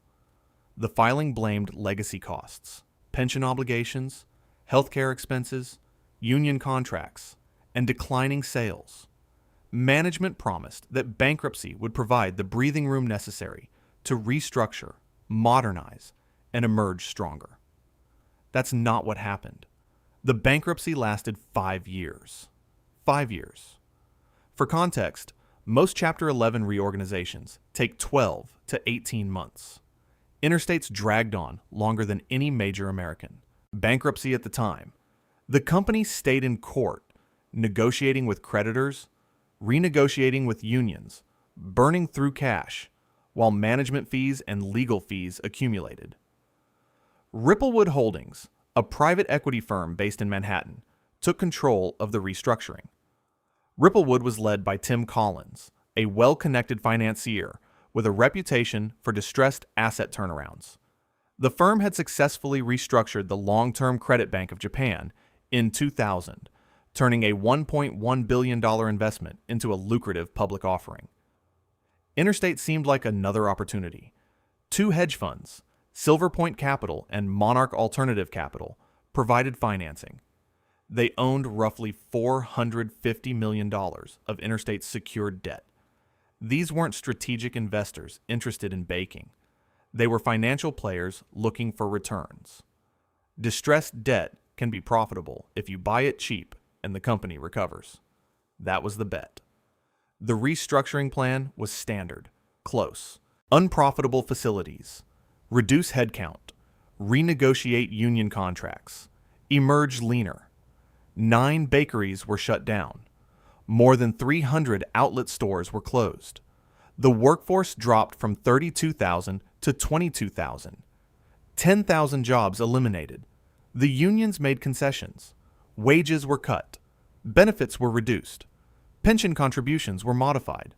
The filing blamed legacy costs, pension obligations, healthcare expenses, union contracts, and declining sales. Management promised that bankruptcy would provide the breathing room necessary to restructure, modernize, and emerge stronger. That's not what happened. The bankruptcy lasted 5 years. 5 years. For context, most Chapter 11 reorganizations take 12 to 18 months. Interstate's dragged on longer than any major American. Bankruptcy at the time. The company stayed in court, negotiating with creditors, renegotiating with unions, burning through cash, while management fees and legal fees accumulated. Ripplewood Holdings, a private equity firm based in Manhattan, took control of the restructuring. Ripplewood was led by Tim Collins, a well-connected financier with a reputation for distressed asset turnarounds. The firm had successfully restructured the Long-Term Credit Bank of Japan in 2000, turning a $1.1 billion investment into a lucrative public offering. Interstate seemed like another opportunity. Two hedge funds, Silver Point Capital and Monarch Alternative Capital, provided financing. They owned roughly $450 million of Interstate's secured debt. These weren't strategic investors interested in baking. They were financial players looking for returns. Distressed debt can be profitable if you buy it cheap and the company recovers. That was the bet. The restructuring plan was standard, close. Unprofitable facilities, reduce headcount, renegotiate union contracts, emerge leaner. 9 bakeries were shut down. More than 300 outlet stores were closed. The workforce dropped from 32,000 to 22,000. 10,000 jobs eliminated. The unions made concessions. Wages were cut. Benefits were reduced. Pension contributions were modified.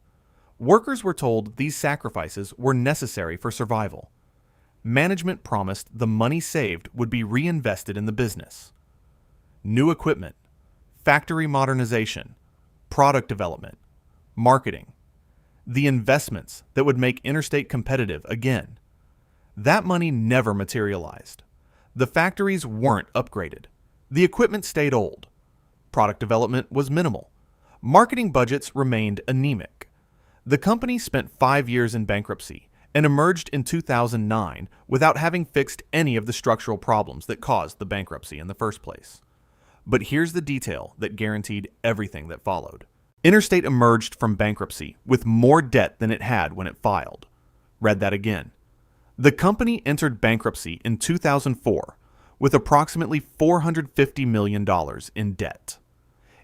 Workers were told these sacrifices were necessary for survival. Management promised the money saved would be reinvested in the business. New equipment, factory modernization, product development, marketing. The investments that would make Interstate competitive again. That money never materialized. The factories weren't upgraded. The equipment stayed old. Product development was minimal. Marketing budgets remained anemic. The company spent 5 years in bankruptcy and emerged in 2009 without having fixed any of the structural problems that caused the bankruptcy in the first place. But here's the detail that guaranteed everything that followed. Interstate emerged from bankruptcy with more debt than it had when it filed. Read that again. The company entered bankruptcy in 2004 with approximately $450 million in debt.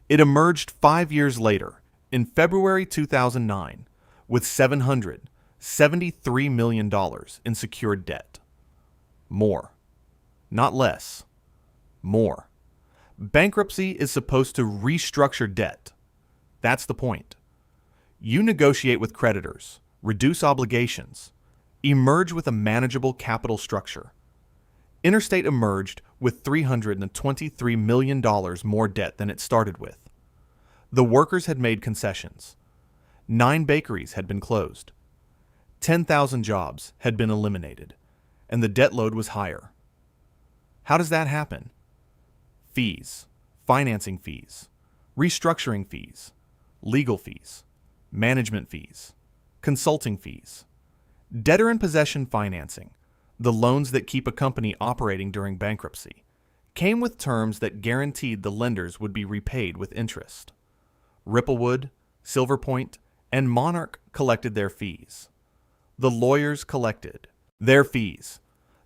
It emerged 5 years later, in February 2009, with $773 million in secured debt. More. Not less. More. Bankruptcy is supposed to restructure debt. That's the point. You negotiate with creditors, reduce obligations, emerge with a manageable capital structure. Interstate emerged with $323 million more debt than it started with. The workers had made concessions. 9 bakeries had been closed. 10,000 jobs had been eliminated, and the debt load was higher. How does that happen? Fees, financing fees, restructuring fees, legal fees, management fees, consulting fees, debtor in possession financing, the loans that keep a company operating during bankruptcy, came with terms that guaranteed the lenders would be repaid with interest. Ripplewood, Silverpoint, and Monarch collected their fees. The lawyers collected their fees.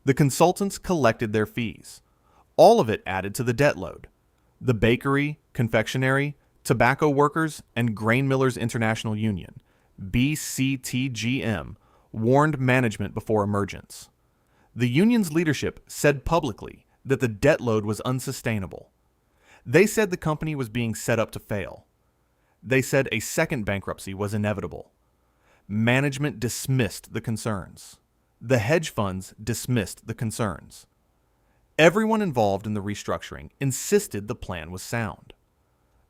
The consultants collected their fees. All of it added to the debt load. The bakery, confectionery, tobacco workers, and grain millers international union, BCTGM, warned management before emergence. The union's leadership said publicly that the debt load was unsustainable. They said the company was being set up to fail. They said a second bankruptcy was inevitable. Management dismissed the concerns. The hedge funds dismissed the concerns. Everyone involved in the restructuring insisted the plan was sound.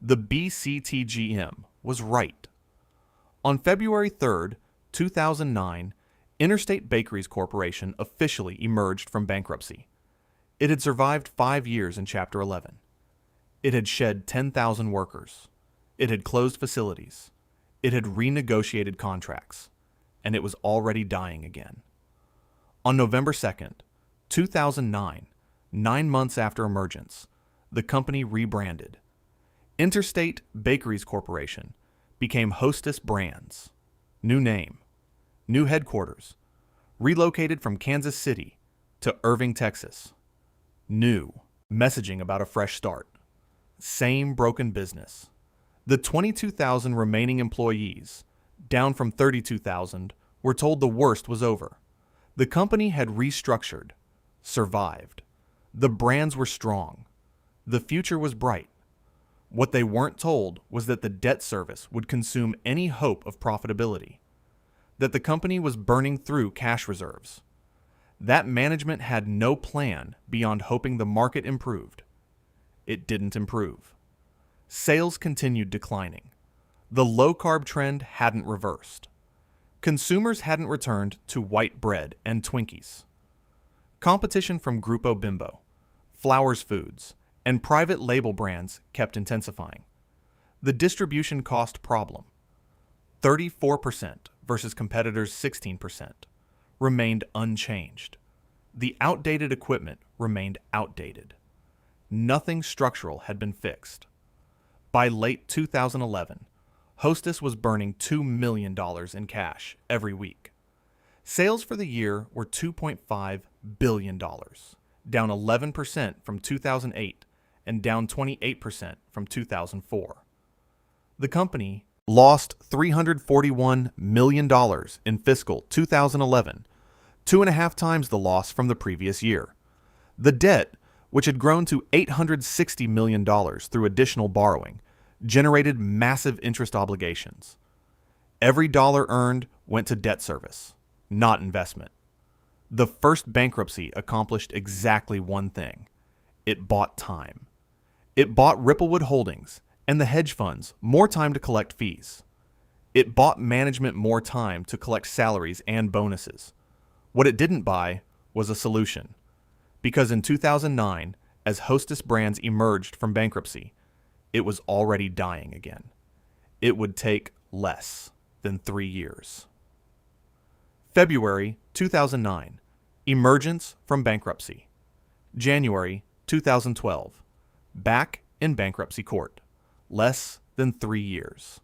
The BCTGM was right. On February 3, 2009, Interstate Bakeries Corporation officially emerged from bankruptcy. It had survived 5 years in Chapter 11. It had shed 10,000 workers. It had closed facilities. It had renegotiated contracts. And it was already dying again. On November 2, 2009, 9 months after emergence, the company rebranded. Interstate Bakeries Corporation became Hostess Brands. New name, new headquarters, relocated from Kansas City to Irving, Texas. New messaging about a fresh start. Same broken business. The 22,000 remaining employees, down from 32,000, were told the worst was over. The company had restructured, survived. The brands were strong. The future was bright. What they weren't told was that the debt service would consume any hope of profitability, that the company was burning through cash reserves. That management had no plan beyond hoping the market improved. It didn't improve. Sales continued declining. The low-carb trend hadn't reversed. Consumers hadn't returned to white bread and Twinkies. Competition from Grupo Bimbo, Flowers Foods, and private label brands kept intensifying. The distribution cost problem, 34% versus competitors' 16%, remained unchanged. The outdated equipment remained outdated. Nothing structural had been fixed. By late 2011, Hostess was burning $2 million in cash every week. Sales for the year were $2.5 billion, down 11% from 2008 and down 28% from 2004. The company lost $341 million in fiscal 2011, 2.5 times the loss from the previous year. The debt, which had grown to $860 million through additional borrowing, generated massive interest obligations. Every dollar earned went to debt service, not investment. The first bankruptcy accomplished exactly one thing. It bought time. It bought Ripplewood Holdings and the hedge funds more time to collect fees. It bought management more time to collect salaries and bonuses. What it didn't buy was a solution. Because in 2009, as Hostess Brands emerged from bankruptcy, it was already dying again. It would take less than 3 years. February 2009, emergence from bankruptcy. January 2012, back in bankruptcy court. Less than 3 years.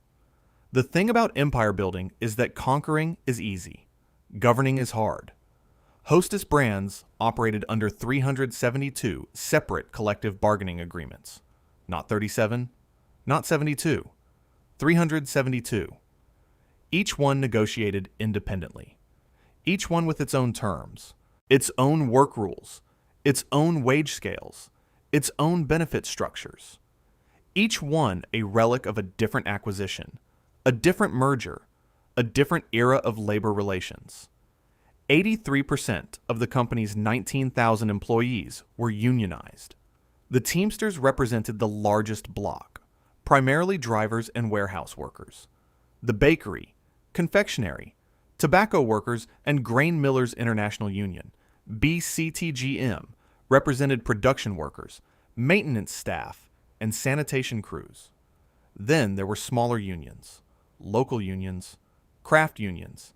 The thing about empire building is that conquering is easy. Governing is hard. Hostess Brands operated under 372 separate collective bargaining agreements. Not 37, not 72, 372. Each one negotiated independently. Each one with its own terms, its own work rules, its own wage scales, its own benefit structures. Each one a relic of a different acquisition, a different merger, a different era of labor relations. 83% of the company's 19,000 employees were unionized. The Teamsters represented the largest block, primarily drivers and warehouse workers. The bakery, confectionery, tobacco workers, and grain millers international union, BCTGM, represented production workers, maintenance staff, and sanitation crews. Then there were smaller unions, local unions, craft unions,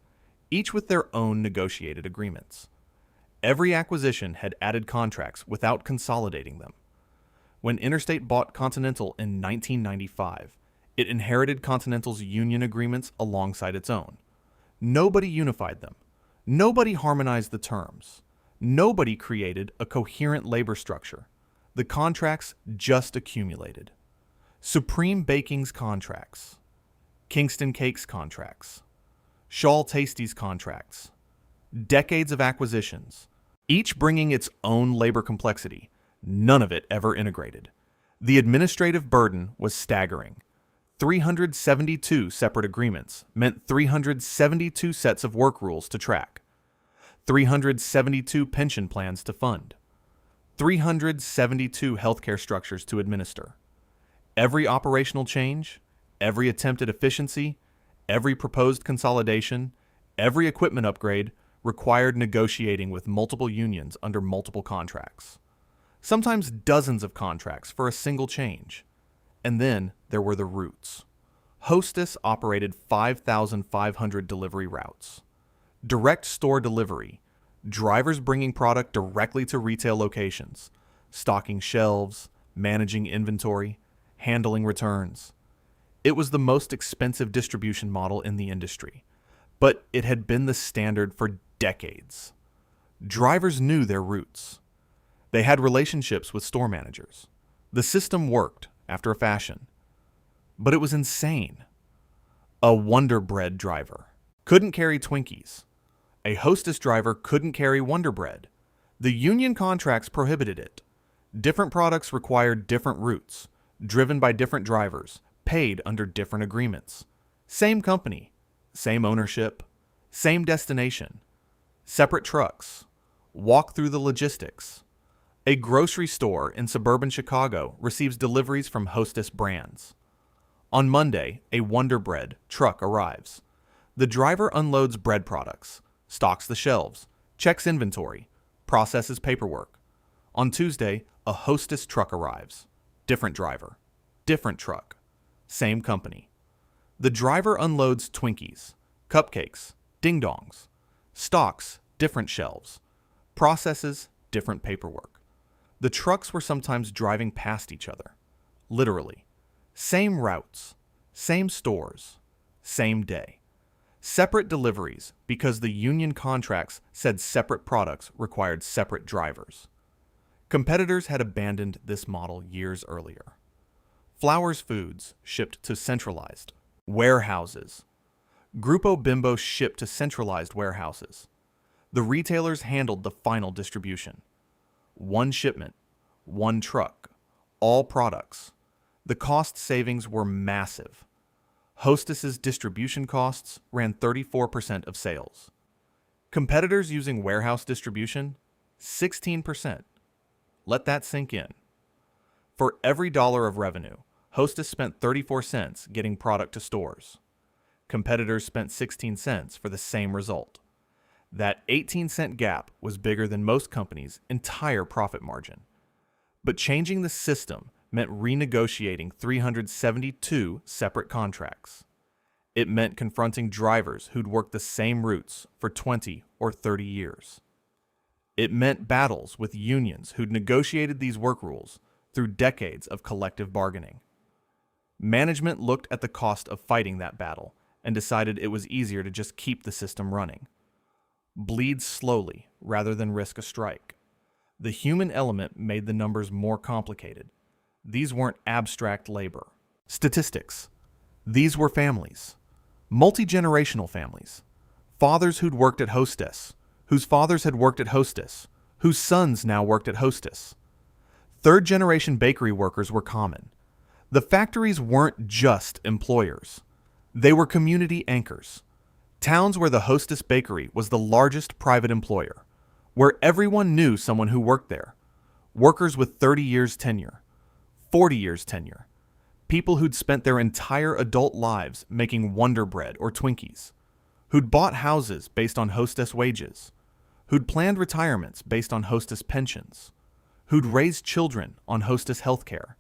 each with their own negotiated agreements. Every acquisition had added contracts without consolidating them. When Interstate bought Continental in 1995, it inherited Continental's union agreements alongside its own. Nobody unified them. Nobody harmonized the terms. Nobody created a coherent labor structure. The contracts just accumulated. Supreme Baking's contracts, Kingston Cakes contracts, Shawl Tasty's contracts, decades of acquisitions, each bringing its own labor complexity, none of it ever integrated. The administrative burden was staggering. 372 separate agreements meant 372 sets of work rules to track, 372 pension plans to fund, 372 healthcare structures to administer. Every operational change, every attempt at efficiency, every proposed consolidation, every equipment upgrade required negotiating with multiple unions under multiple contracts. Sometimes dozens of contracts for a single change. And then there were the routes. Hostess operated 5,500 delivery routes. Direct store delivery, drivers bringing product directly to retail locations, stocking shelves, managing inventory, handling returns. It was the most expensive distribution model in the industry, but it had been the standard for decades. Drivers knew their routes. They had relationships with store managers. The system worked after a fashion, but it was insane. A Wonder Bread driver couldn't carry Twinkies. A Hostess driver couldn't carry Wonder Bread. The union contracts prohibited it. Different products required different routes, driven by different drivers, paid under different agreements. Same company, same ownership, same destination, separate trucks, walk through the logistics. A grocery store in suburban Chicago receives deliveries from Hostess brands. On Monday, a Wonder Bread truck arrives. The driver unloads bread products, stocks the shelves, checks inventory, processes paperwork. On Tuesday, a Hostess truck arrives. Different driver, different truck, same company. The driver unloads Twinkies, cupcakes, ding-dongs, stocks different shelves, processes different paperwork. The trucks were sometimes driving past each other, literally. Same routes, same stores, same day. Separate deliveries because the union contracts said separate products required separate drivers. Competitors had abandoned this model years earlier. Flowers Foods shipped to centralized warehouses. Grupo Bimbo shipped to centralized warehouses. The retailers handled the final distribution. One shipment, one truck, all products. The cost savings were massive. Hostess's distribution costs ran 34% of sales. Competitors using warehouse distribution, 16%. Let that sink in. For every dollar of revenue, Hostess spent 34 cents getting product to stores. Competitors spent 16 cents for the same result. That 18-cent gap was bigger than most companies' entire profit margin. But changing the system meant renegotiating 372 separate contracts. It meant confronting drivers who'd worked the same routes for 20 or 30 years. It meant battles with unions who'd negotiated these work rules through decades of collective bargaining. Management looked at the cost of fighting that battle and decided it was easier to just keep the system running. Bleed slowly rather than risk a strike. The human element made the numbers more complicated. These weren't abstract labor. Statistics. These were families. Multi-generational families. Fathers who'd worked at Hostess, whose fathers had worked at Hostess, whose sons now worked at Hostess. Third-generation bakery workers were common. The factories weren't just employers. They were community anchors. Towns where the Hostess Bakery was the largest private employer, where everyone knew someone who worked there. Workers with 30 years tenure, 40 years tenure, people who'd spent their entire adult lives making Wonder Bread or Twinkies, who'd bought houses based on Hostess wages, who'd planned retirements based on Hostess pensions, who'd raised children on Hostess healthcare.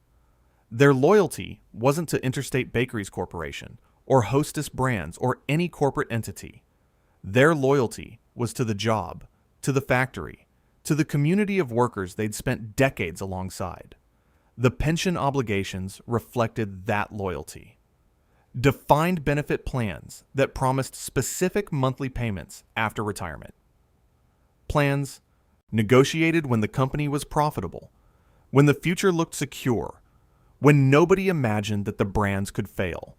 Their loyalty wasn't to Interstate Bakeries Corporation or Hostess Brands or any corporate entity. Their loyalty was to the job, to the factory, to the community of workers they'd spent decades alongside. The pension obligations reflected that loyalty. Defined benefit plans that promised specific monthly payments after retirement. Plans negotiated when the company was profitable, when the future looked secure, when nobody imagined that the brands could fail.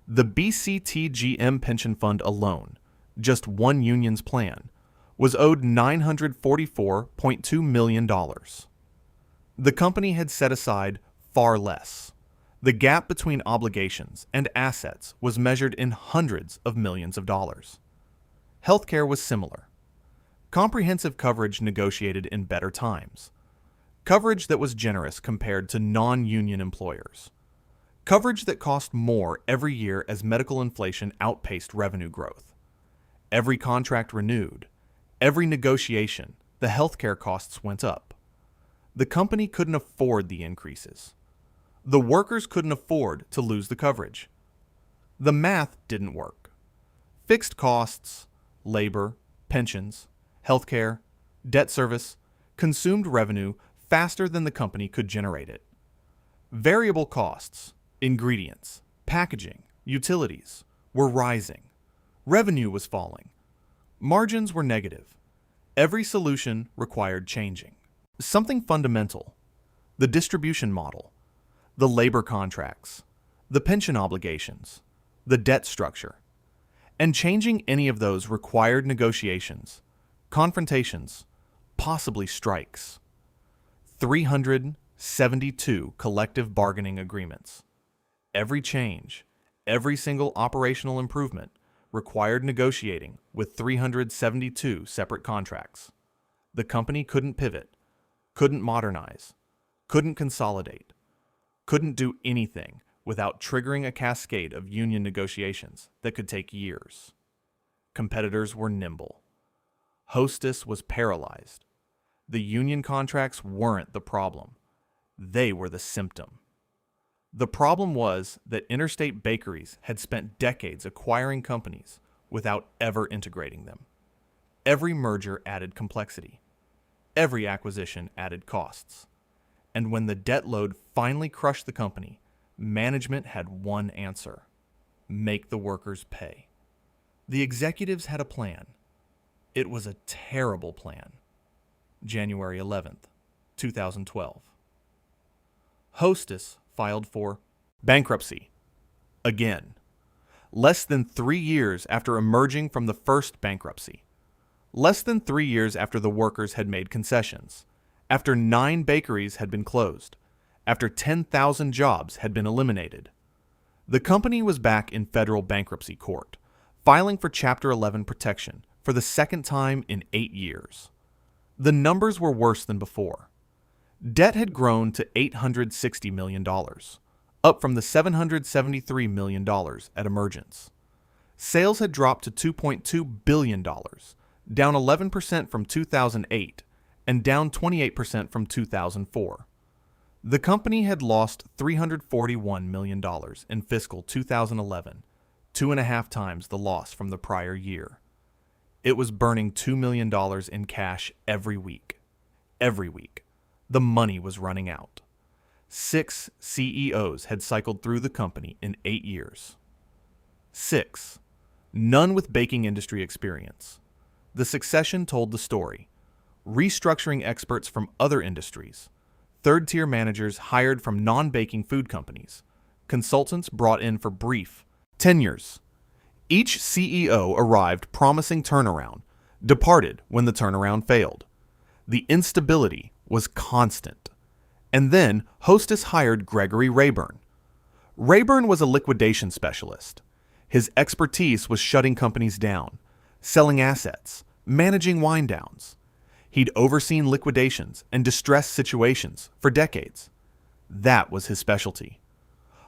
The BCTGM pension fund alone, just one union's plan, was owed $944.2 million. The company had set aside far less. The gap between obligations and assets was measured in hundreds of millions of dollars. Healthcare was similar. Comprehensive coverage negotiated in better times. Coverage that was generous compared to non-union employers. Coverage that cost more every year as medical inflation outpaced revenue growth. Every contract renewed, every negotiation, the healthcare costs went up. The company couldn't afford the increases. The workers couldn't afford to lose the coverage. The math didn't work. Fixed costs, labor, pensions, healthcare, debt service, consumed revenue faster than the company could generate it. Variable costs, ingredients, packaging, utilities were rising. Revenue was falling. Margins were negative. Every solution required changing. Something fundamental, the distribution model, the labor contracts, the pension obligations, the debt structure. And changing any of those required negotiations, confrontations, possibly strikes. 372 collective bargaining agreements. Every change, every single operational improvement required negotiating with 372 separate contracts. The company couldn't pivot, couldn't modernize, couldn't consolidate, couldn't do anything without triggering a cascade of union negotiations that could take years. Competitors were nimble. Hostess was paralyzed. The union contracts weren't the problem. They were the symptom. The problem was that interstate bakeries had spent decades acquiring companies without ever integrating them. Every merger added complexity. Every acquisition added costs. And when the debt load finally crushed the company, management had one answer: make the workers pay. The executives had a plan. It was a terrible plan. January 11th, 2012. Hostess filed for bankruptcy. Again. Less than 3 years after emerging from the first bankruptcy. Less than 3 years after the workers had made concessions. After 9 bakeries had been closed. After 10,000 jobs had been eliminated. The company was back in federal bankruptcy court, filing for Chapter 11 protection for the second time in 8 years. The numbers were worse than before. Debt had grown to $860 million, up from the $773 million at emergence. Sales had dropped to $2.2 billion, down 11% from 2008 and down 28% from 2004. The company had lost $341 million in fiscal 2011, 2.5 times the loss from the prior year. It was burning $2 million in cash every week. Every week. The money was running out. 6 CEOs had cycled through the company in 8 years. 6. None with baking industry experience. The succession told the story. Restructuring experts from other industries. Third-tier managers hired from non-baking food companies. Consultants brought in for brief tenures. Each CEO arrived promising turnaround, departed when the turnaround failed. The instability was constant. And then Hostess hired Gregory Rayburn. Rayburn was a liquidation specialist. His expertise was shutting companies down, selling assets, managing wind downs. He'd overseen liquidations and distressed situations for decades. That was his specialty.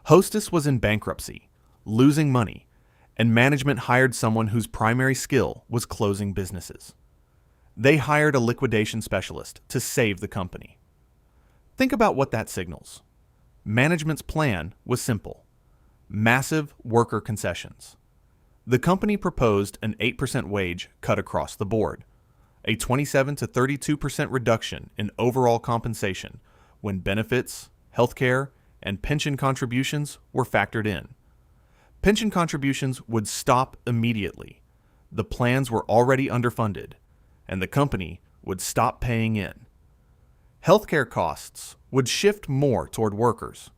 Hostess was in bankruptcy, losing money, and management hired someone whose primary skill was closing businesses. They hired a liquidation specialist to save the company. Think about what that signals. Management's plan was simple: massive worker concessions. The company proposed an 8% wage cut across the board, a 27 to 32% reduction in overall compensation when benefits, healthcare, and pension contributions were factored in. Pension contributions would stop immediately. The plans were already underfunded, and the company would stop paying in. Healthcare costs would shift more toward workers.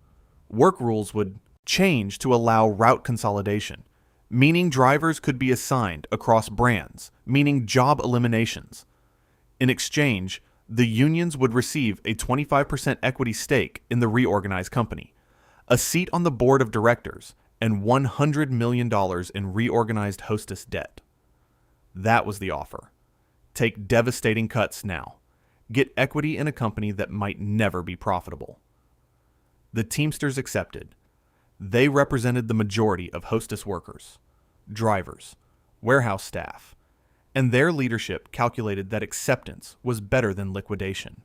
Work rules would change to allow route consolidation, meaning drivers could be assigned across brands, meaning job eliminations. In exchange, the unions would receive a 25% equity stake in the reorganized company, a seat on the board of directors, and $100 million in reorganized Hostess debt. That was the offer. Take devastating cuts now. Get equity in a company that might never be profitable. The Teamsters accepted. They represented the majority of Hostess workers, drivers, warehouse staff, and their leadership calculated that acceptance was better than liquidation.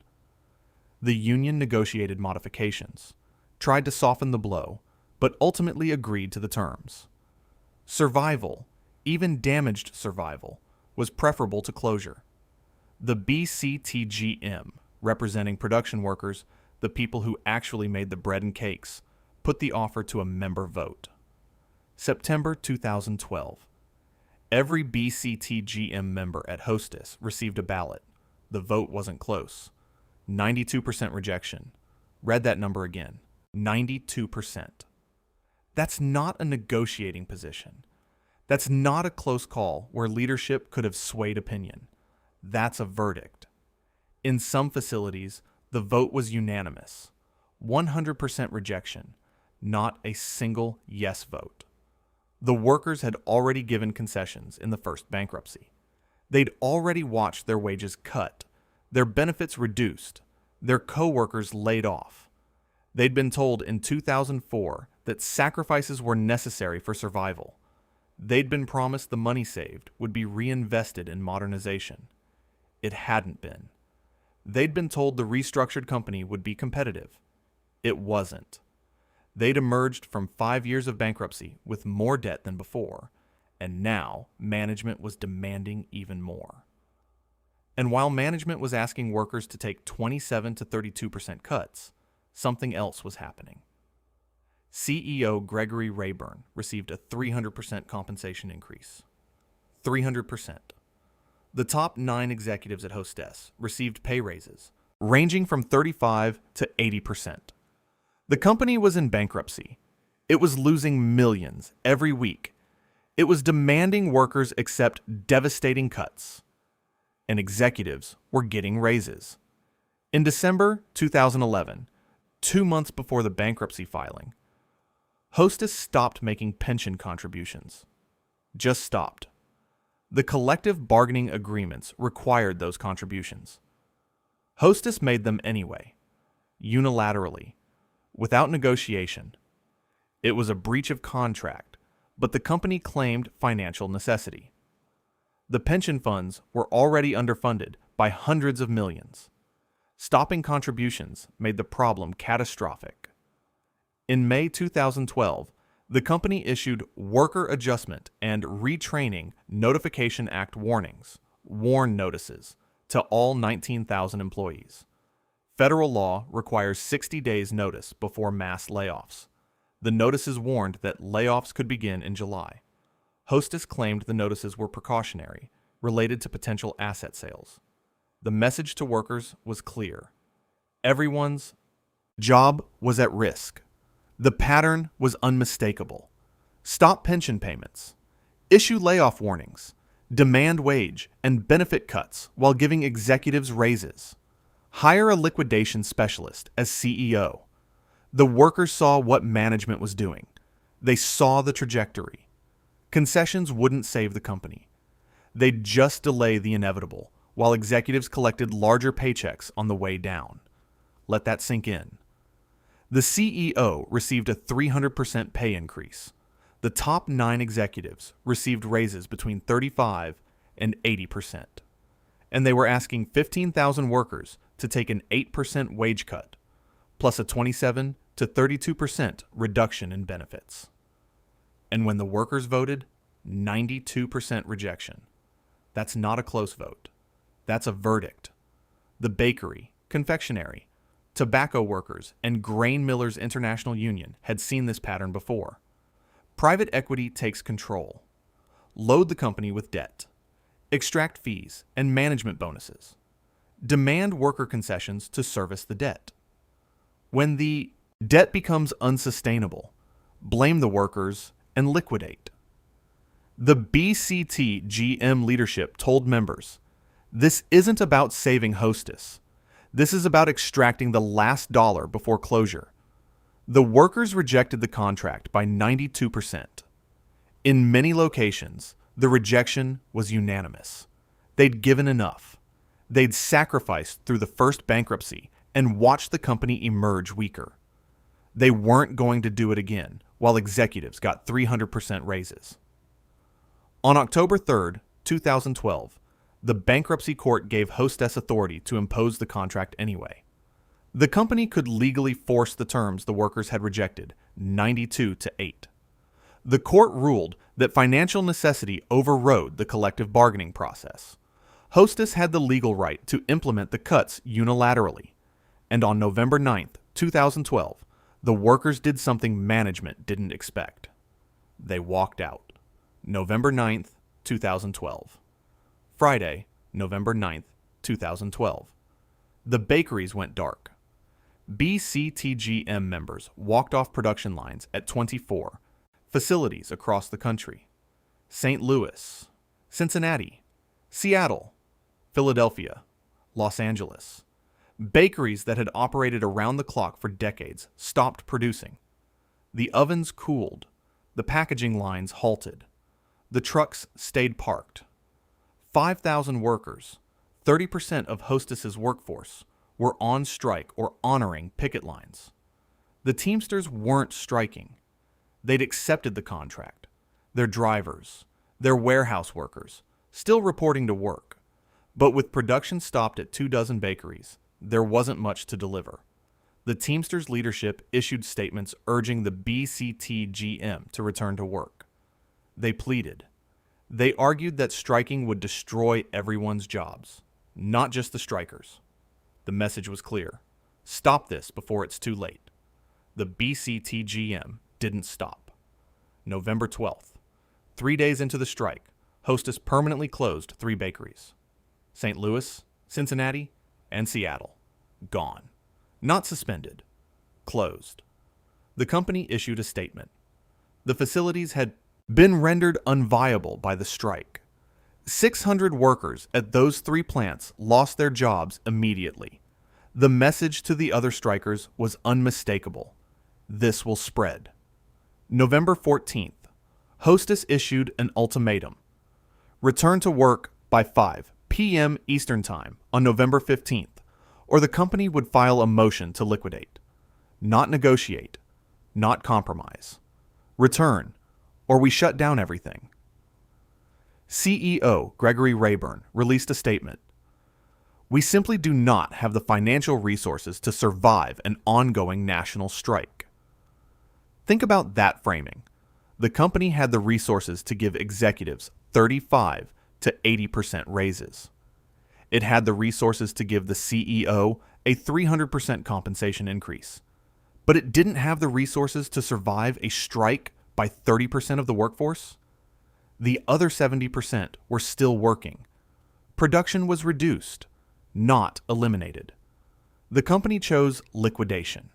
The union negotiated modifications, tried to soften the blow, but ultimately agreed to the terms. Survival, even damaged survival, was preferable to closure. The BCTGM, representing production workers, the people who actually made the bread and cakes, put the offer to a member vote. September 2012. Every BCTGM member at Hostess received a ballot. The vote wasn't close. 92% rejection. Read that number again. 92%. That's not a negotiating position. That's not a close call where leadership could have swayed opinion. That's a verdict. In some facilities, the vote was unanimous. 100% rejection, not a single yes vote. The workers had already given concessions in the first bankruptcy. They'd already watched their wages cut, their benefits reduced, their co-workers laid off. They'd been told in 2004 that sacrifices were necessary for survival. They'd been promised the money saved would be reinvested in modernization. It hadn't been. They'd been told the restructured company would be competitive. It wasn't. They'd emerged from 5 years of bankruptcy with more debt than before, and now management was demanding even more. And while management was asking workers to take 27 to 32% cuts, something else was happening. CEO Gregory Rayburn received a 300% compensation increase. 300%. The top 9 executives at Hostess received pay raises, ranging from 35 to 80%. The company was in bankruptcy. It was losing millions every week. It was demanding workers accept devastating cuts. And executives were getting raises. In December 2011, 2 months before the bankruptcy filing, Hostess stopped making pension contributions. Just stopped. The collective bargaining agreements required those contributions. Hostess made them anyway, unilaterally, without negotiation. It was a breach of contract, but the company claimed financial necessity. The pension funds were already underfunded by hundreds of millions. Stopping contributions made the problem catastrophic. In May 2012, the company issued Worker Adjustment and Retraining Notification Act warnings, WARN notices, to all 19,000 employees. Federal law requires 60 days notice before mass layoffs. The notices warned that layoffs could begin in July. Hostess claimed the notices were precautionary, related to potential asset sales. The message to workers was clear. Everyone's job was at risk. The pattern was unmistakable. Stop pension payments. Issue layoff warnings. Demand wage and benefit cuts while giving executives raises. Hire a liquidation specialist as CEO. The workers saw what management was doing. They saw the trajectory. Concessions wouldn't save the company. They'd just delay the inevitable, while executives collected larger paychecks on the way down. Let that sink in. The CEO received a 300% pay increase. The top 9 executives received raises between 35 and 80%. And they were asking 15,000 workers to take an 8% wage cut, plus a 27 to 32% reduction in benefits. And when the workers voted, 92% rejection. That's not a close vote. That's a verdict. The bakery, confectionery, tobacco workers, and Grain Millers International Union had seen this pattern before. Private equity takes control. Load the company with debt. Extract fees and management bonuses. Demand worker concessions to service the debt. When the debt becomes unsustainable, blame the workers and liquidate. The BCT GM leadership told members, "This isn't about saving Hostess. This is about extracting the last dollar before closure." The workers rejected the contract by 92%. In many locations, the rejection was unanimous. They'd given enough. They'd sacrificed through the first bankruptcy and watched the company emerge weaker. They weren't going to do it again, while executives got 300% raises. On October 3rd, 2012, the bankruptcy court gave Hostess authority to impose the contract anyway. The company could legally force the terms the workers had rejected, 92-8. The court ruled that financial necessity overrode the collective bargaining process. Hostess had the legal right to implement the cuts unilaterally. And on November 9th, 2012, the workers did something management didn't expect. They walked out. November 9th, 2012. Friday, November 9th, 2012. The bakeries went dark. BCTGM members walked off production lines at 24 facilities across the country: St. Louis, Cincinnati, Seattle, Philadelphia, Los Angeles. Bakeries that had operated around the clock for decades stopped producing. The ovens cooled. The packaging lines halted. The trucks stayed parked. 5,000 workers, 30% of Hostess's workforce, were on strike or honoring picket lines. The Teamsters weren't striking. They'd accepted the contract. Their drivers, their warehouse workers, still reporting to work. But with production stopped at 24 bakeries, there wasn't much to deliver. The Teamsters leadership issued statements urging the BCTGM to return to work. They pleaded. They argued that striking would destroy everyone's jobs, not just the strikers. The message was clear. Stop this before it's too late. The BCTGM didn't stop. November 12th. 3 days into the strike, Hostess permanently closed 3 bakeries: St. Louis, Cincinnati, and Seattle. Gone. Not suspended. Closed. The company issued a statement. The facilities had been rendered unviable by the strike. 600 workers at those 3 plants lost their jobs immediately. The message to the other strikers was unmistakable. This will spread. November 14th. Hostess issued an ultimatum. Return to work by 5 p.m. Eastern Time on November 15th, or the company would file a motion to liquidate. Not negotiate. Not compromise. Return, or we shut down everything. CEO Gregory Rayburn released a statement. We simply do not have the financial resources to survive an ongoing national strike. Think about that framing. The company had the resources to give executives 35 to 80% raises. It had the resources to give the CEO a 300% compensation increase. But it didn't have the resources to survive a strike by 30% of the workforce. The other 70% were still working. Production was reduced, not eliminated. The company chose liquidation.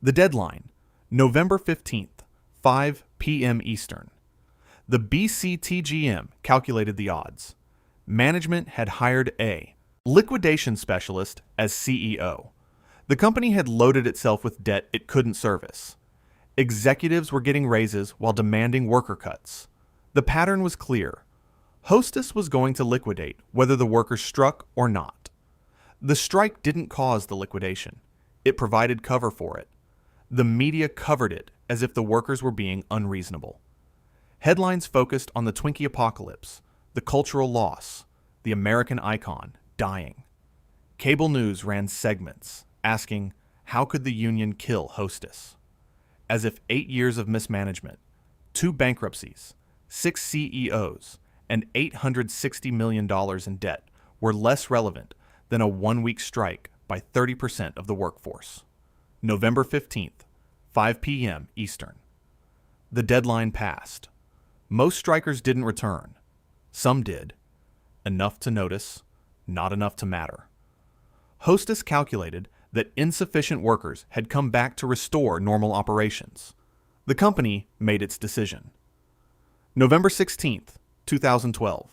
The deadline, November 15th, 5 p.m. Eastern. The BCTGM calculated the odds. Management had hired a liquidation specialist as CEO. The company had loaded itself with debt it couldn't service. Executives were getting raises while demanding worker cuts. The pattern was clear. Hostess was going to liquidate whether the workers struck or not. The strike didn't cause the liquidation. It provided cover for it. The media covered it as if the workers were being unreasonable. Headlines focused on the Twinkie apocalypse, the cultural loss, the American icon dying. Cable news ran segments asking, how could the union kill Hostess? As if 8 years of mismanagement, 2 bankruptcies, 6 CEOs, and $860 million in debt were less relevant than a one-week strike by 30% of the workforce. November 15th, 5 p.m. Eastern. The deadline passed. Most strikers didn't return. Some did. Enough to notice, not enough to matter. Hostess calculated that insufficient workers had come back to restore normal operations. The company made its decision. November 16th, 2012.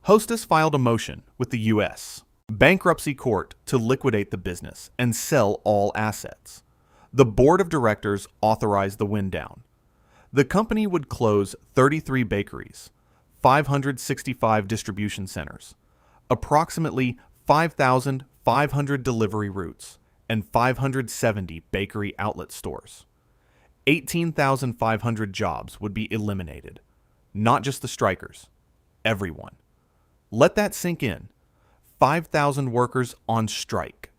Hostess filed a motion with the U.S. Bankruptcy Court to liquidate the business and sell all assets. The board of directors authorized the wind down. The company would close 33 bakeries, 565 distribution centers, approximately 5,500 delivery routes, and 570 bakery outlet stores. 18,500 jobs would be eliminated. Not just the strikers, everyone. Let that sink in. 5,000 workers on strike,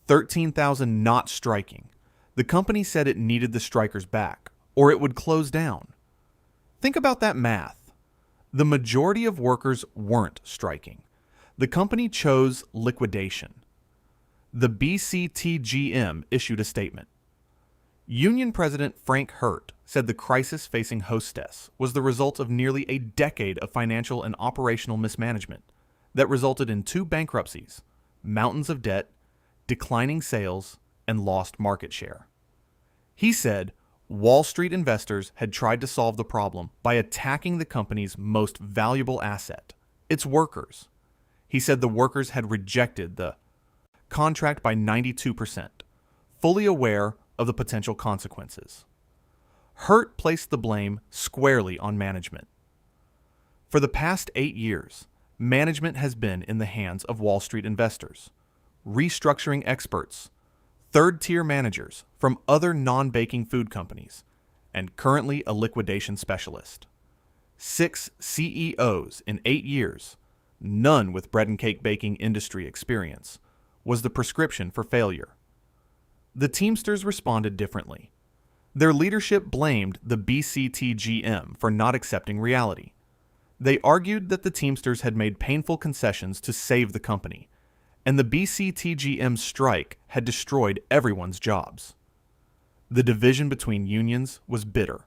13,000 not striking. The company said it needed the strikers back, or it would close down. Think about that math. The majority of workers weren't striking. The company chose liquidation. The BCTGM issued a statement. Union President Frank Hurt said the crisis facing Hostess was the result of nearly a decade of financial and operational mismanagement that resulted in 2 bankruptcies, mountains of debt, declining sales, and lost market share. He said Wall Street investors had tried to solve the problem by attacking the company's most valuable asset, its workers. He said the workers had rejected the contract by 92%, fully aware of the potential consequences. Hurt placed the blame squarely on management. For the past 8 years, management has been in the hands of Wall Street investors, restructuring experts, third-tier managers from other non-baking food companies, and currently a liquidation specialist. 6 CEOs in 8 years, none with bread and cake baking industry experience, was the prescription for failure. The Teamsters responded differently. Their leadership blamed the BCTGM for not accepting reality. They argued that the Teamsters had made painful concessions to save the company, and the BCTGM strike had destroyed everyone's jobs. The division between unions was bitter.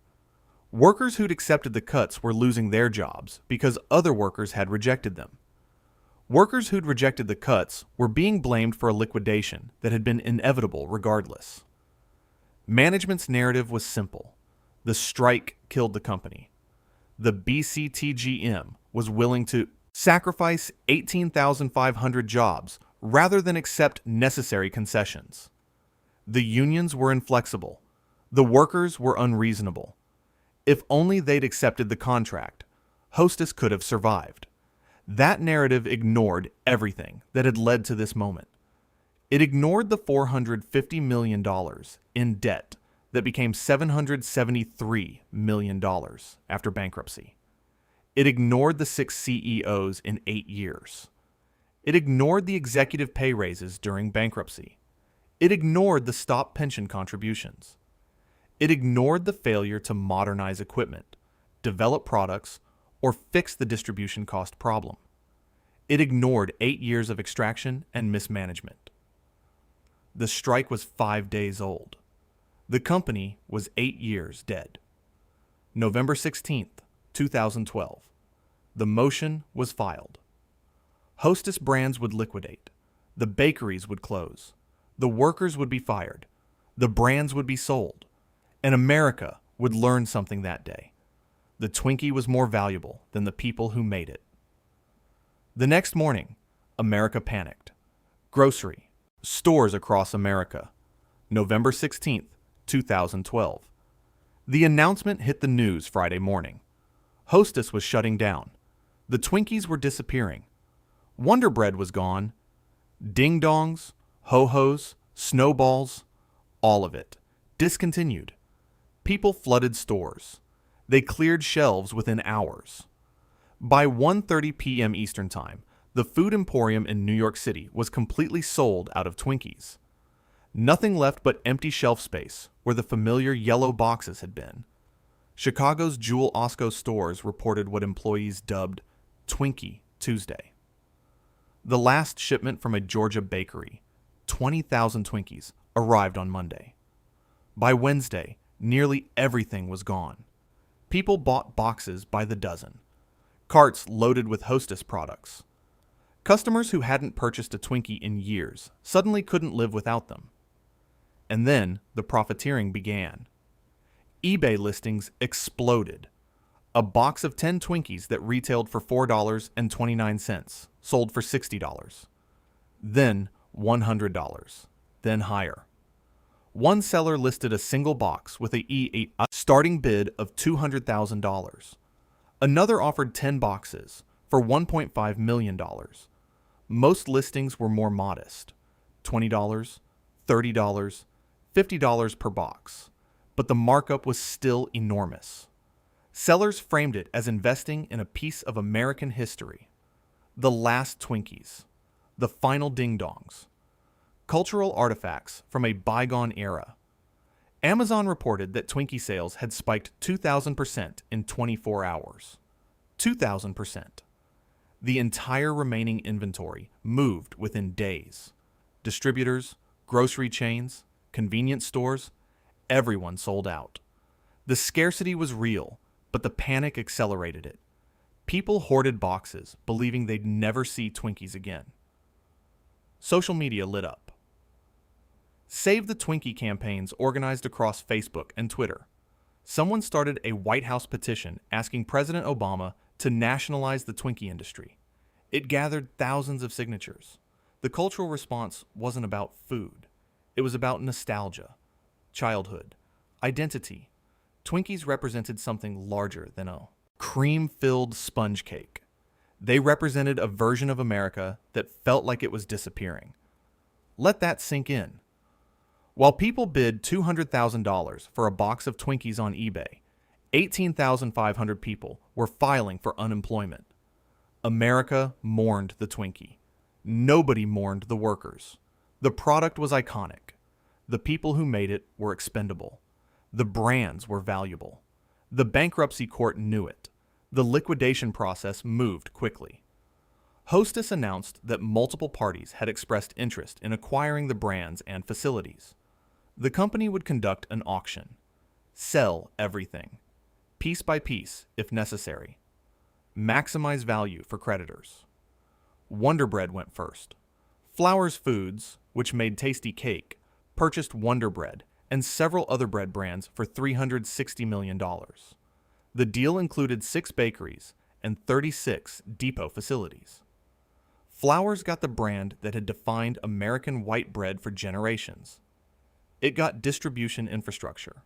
Workers who'd accepted the cuts were losing their jobs because other workers had rejected them. Workers who'd rejected the cuts were being blamed for a liquidation that had been inevitable regardless. Management's narrative was simple. The strike killed the company. The BCTGM was willing to sacrifice 18,500 jobs rather than accept necessary concessions. The unions were inflexible. The workers were unreasonable. If only they'd accepted the contract, Hostess could have survived. That narrative ignored everything that had led to this moment. It ignored the $450 million in debt that became $773 million after bankruptcy. It ignored the 6 CEOs in 8 years. It ignored the executive pay raises during bankruptcy. It ignored the stop pension contributions. It ignored the failure to modernize equipment, develop products, or fix the distribution cost problem. It ignored 8 years of extraction and mismanagement. The strike was 5 days old. The company was 8 years dead. November 16th, 2012. The motion was filed. Hostess brands would liquidate. The bakeries would close. The workers would be fired. The brands would be sold. And America would learn something that day. The Twinkie was more valuable than the people who made it. The next morning, America panicked. Grocery, stores across America. November 16th, 2012. The announcement hit the news Friday morning. Hostess was shutting down. The Twinkies were disappearing. Wonder Bread was gone. Ding-dongs, ho-hos, snowballs, all of it. Discontinued. People flooded stores. They cleared shelves within hours. By 1:30 p.m. Eastern Time, the food emporium in New York City was completely sold out of Twinkies. Nothing left but empty shelf space where the familiar yellow boxes had been. Chicago's Jewel Osco stores reported what employees dubbed Twinkie Tuesday. The last shipment from a Georgia bakery, 20,000 Twinkies, arrived on Monday. By Wednesday, nearly everything was gone. People bought boxes by the dozen, carts loaded with Hostess products. Customers who hadn't purchased a Twinkie in years suddenly couldn't live without them. And then the profiteering began. eBay listings exploded. A box of 10 Twinkies that retailed for $4.29 sold for $60. Then $100. Then higher. One seller listed a single box with a starting bid of $200,000. Another offered 10 boxes for $1.5 million. Most listings were more modest, $20, $30, $50 per box, but the markup was still enormous. Sellers framed it as investing in a piece of American history. The last Twinkies, the final ding-dongs, cultural artifacts from a bygone era. Amazon reported that Twinkie sales had spiked 2,000% in 24 hours. 2,000%. The entire remaining inventory moved within days. Distributors, grocery chains, convenience stores, everyone sold out. The scarcity was real, but the panic accelerated it. People hoarded boxes, believing they'd never see Twinkies again. Social media lit up. Save the Twinkie campaigns organized across Facebook and Twitter. Someone started a White House petition asking President Obama to nationalize the Twinkie industry. It gathered thousands of signatures. The cultural response wasn't about food. It was about nostalgia, childhood, identity. Twinkies represented something larger than a cream-filled sponge cake. They represented a version of America that felt like it was disappearing. Let that sink in. While people bid $200,000 for a box of Twinkies on eBay, 18,500 people were filing for unemployment. America mourned the Twinkie. Nobody mourned the workers. The product was iconic. The people who made it were expendable. The brands were valuable. The bankruptcy court knew it. The liquidation process moved quickly. Hostess announced that multiple parties had expressed interest in acquiring the brands and facilities. The company would conduct an auction. Sell everything. Piece by piece, if necessary. Maximize value for creditors. Wonder Bread went first. Flowers Foods, which made tasty cake, purchased Wonder Bread and several other bread brands for $360 million. The deal included 6 bakeries and 36 depot facilities. Flowers got the brand that had defined American white bread for generations. It got distribution infrastructure.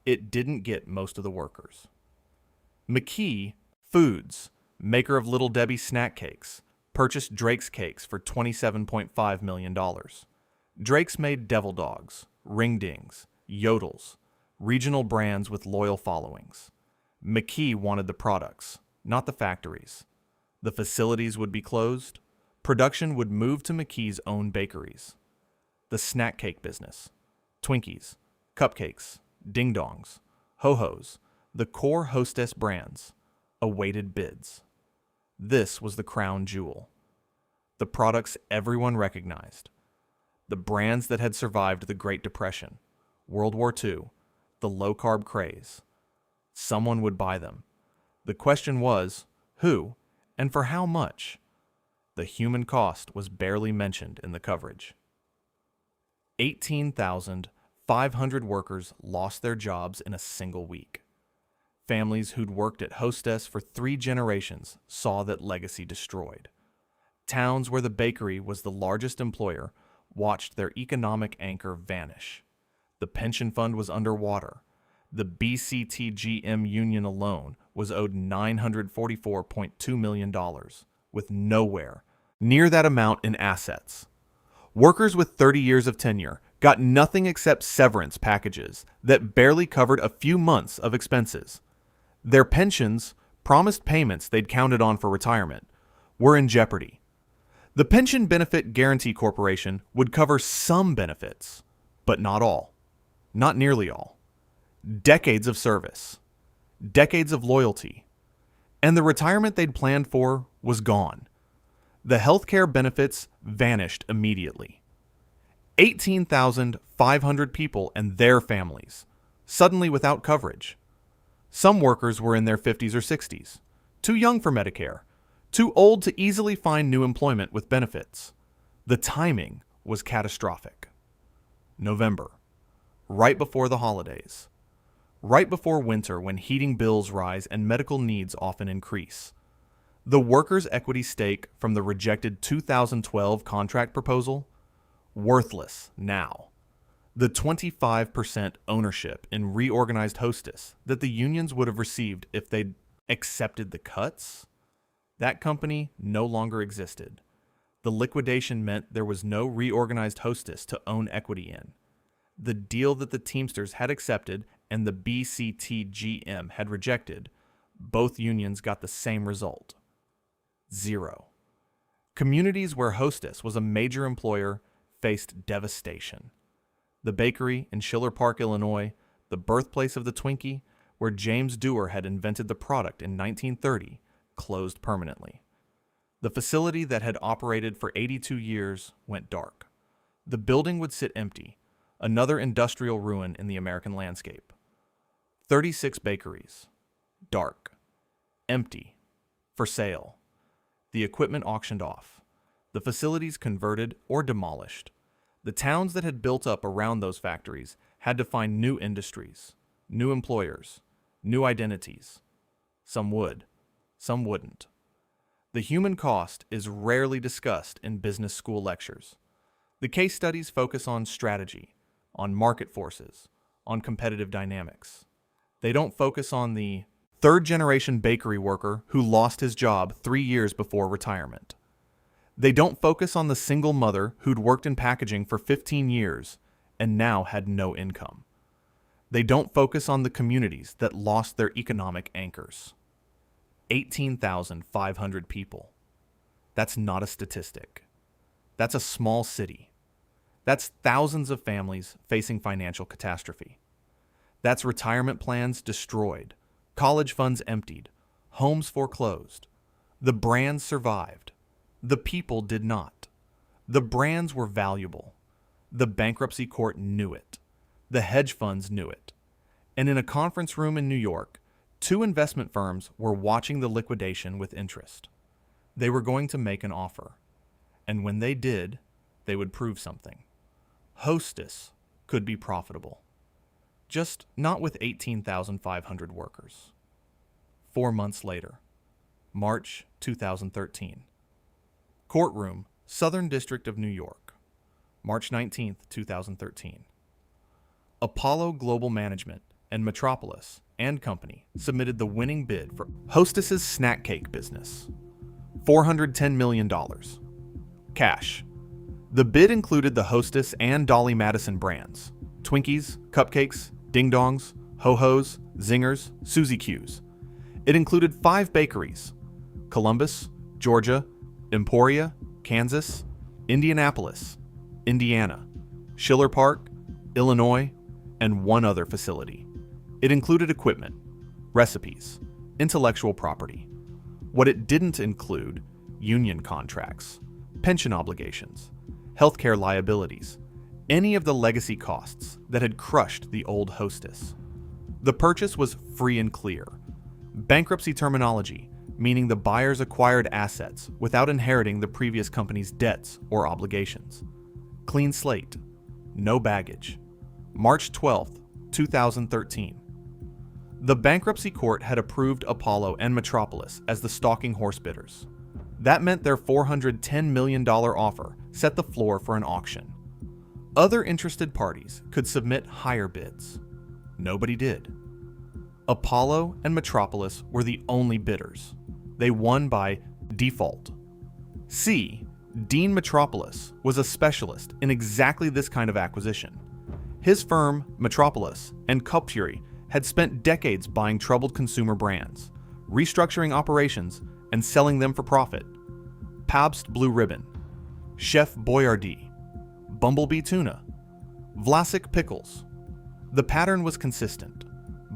It didn't get most of the workers. McKee Foods, maker of Little Debbie snack cakes, purchased Drake's Cakes for $27.5 million. Drake's made Devil Dogs, Ring Dings, Yodels, regional brands with loyal followings. McKee wanted the products, not the factories. The facilities would be closed. Production would move to McKee's own bakeries. The snack cake business. Twinkies, cupcakes, ding-dongs, ho-hos, the core Hostess brands, awaited bids. This was the crown jewel. The products everyone recognized. The brands that had survived the Great Depression, World War II, the low-carb craze. Someone would buy them. The question was, who and for how much? The human cost was barely mentioned in the coverage. 18,500 workers lost their jobs in a single week. Families who'd worked at Hostess for 3 generations saw that legacy destroyed. Towns where the bakery was the largest employer watched their economic anchor vanish. The pension fund was underwater. The BCTGM union alone was owed $944.2 million, with nowhere near that amount in assets. Workers with 30 years of tenure got nothing except severance packages that barely covered a few months of expenses. Their pensions, promised payments they'd counted on for retirement, were in jeopardy. The Pension Benefit Guaranty Corporation would cover some benefits, but not all. Not nearly all. Decades of service. Decades of loyalty. And the retirement they'd planned for was gone. The healthcare benefits vanished immediately. 18,500 people and their families, suddenly without coverage. Some workers were in their 50s or 60s, too young for Medicare, too old to easily find new employment with benefits. The timing was catastrophic. November, right before the holidays. Right before winter, when heating bills rise and medical needs often increase. The workers' equity stake from the rejected 2012 contract proposal, worthless now. The 25% ownership in reorganized Hostess that the unions would have received if they'd accepted the cuts, that company no longer existed. The liquidation meant there was no reorganized Hostess to own equity in. The deal that the Teamsters had accepted and the BCTGM had rejected, both unions got the same result. Zero. Communities where Hostess was a major employer faced devastation. The bakery in Schiller Park, Illinois, the birthplace of the Twinkie, where James Dewar had invented the product in 1930, closed permanently. The facility that had operated for 82 years went dark. The building would sit empty, another industrial ruin in the American landscape. 36 bakeries, dark, empty, for sale. The equipment auctioned off. The facilities converted or demolished. The towns that had built up around those factories had to find new industries, new employers, new identities. Some would, some wouldn't. The human cost is rarely discussed in business school lectures. The case studies focus on strategy, on market forces, on competitive dynamics. They don't focus on the third-generation bakery worker who lost his job 3 years before retirement. They don't focus on the single mother who'd worked in packaging for 15 years and now had no income. They don't focus on the communities that lost their economic anchors. 18,500 people. That's not a statistic. That's a small city. That's thousands of families facing financial catastrophe. That's retirement plans destroyed, college funds emptied, homes foreclosed. The brands survived. The people did not. The brands were valuable. The bankruptcy court knew it. The hedge funds knew it. And in a conference room in New York, 2 investment firms were watching the liquidation with interest. They were going to make an offer. And when they did, they would prove something. Hostess could be profitable. Just not with 18,500 workers. 4 months later, March 2013. Courtroom, Southern District of New York, March 19, 2013. Apollo Global Management and Metropolis and Company submitted the winning bid for Hostess's snack cake business. $410 million. Cash. The bid included the Hostess and Dolly Madison brands, Twinkies, cupcakes, ding-dongs, ho-hos, zingers, Suzy Q's. It included 5 bakeries: Columbus, Georgia, Emporia, Kansas, Indianapolis, Indiana, Schiller Park, Illinois, and 1 other facility. It included equipment, recipes, intellectual property. What it didn't include: union contracts, pension obligations, healthcare liabilities, any of the legacy costs that had crushed the old Hostess. The purchase was free and clear. Bankruptcy terminology, meaning the buyers acquired assets without inheriting the previous company's debts or obligations. Clean slate. No baggage. March 12, 2013. The bankruptcy court had approved Apollo and Metropolis as the stalking horse bidders. That meant their $410 million offer set the floor for an auction. Other interested parties could submit higher bids. Nobody did. Apollo and Metropolis were the only bidders. They won by default. Dean Metropolis was a specialist in exactly this kind of acquisition. His firm, Metropolis and Cup Fury, had spent decades buying troubled consumer brands, restructuring operations, and selling them for profit. Pabst Blue Ribbon, Chef Boyardee, Bumblebee Tuna, Vlasic Pickles. The pattern was consistent.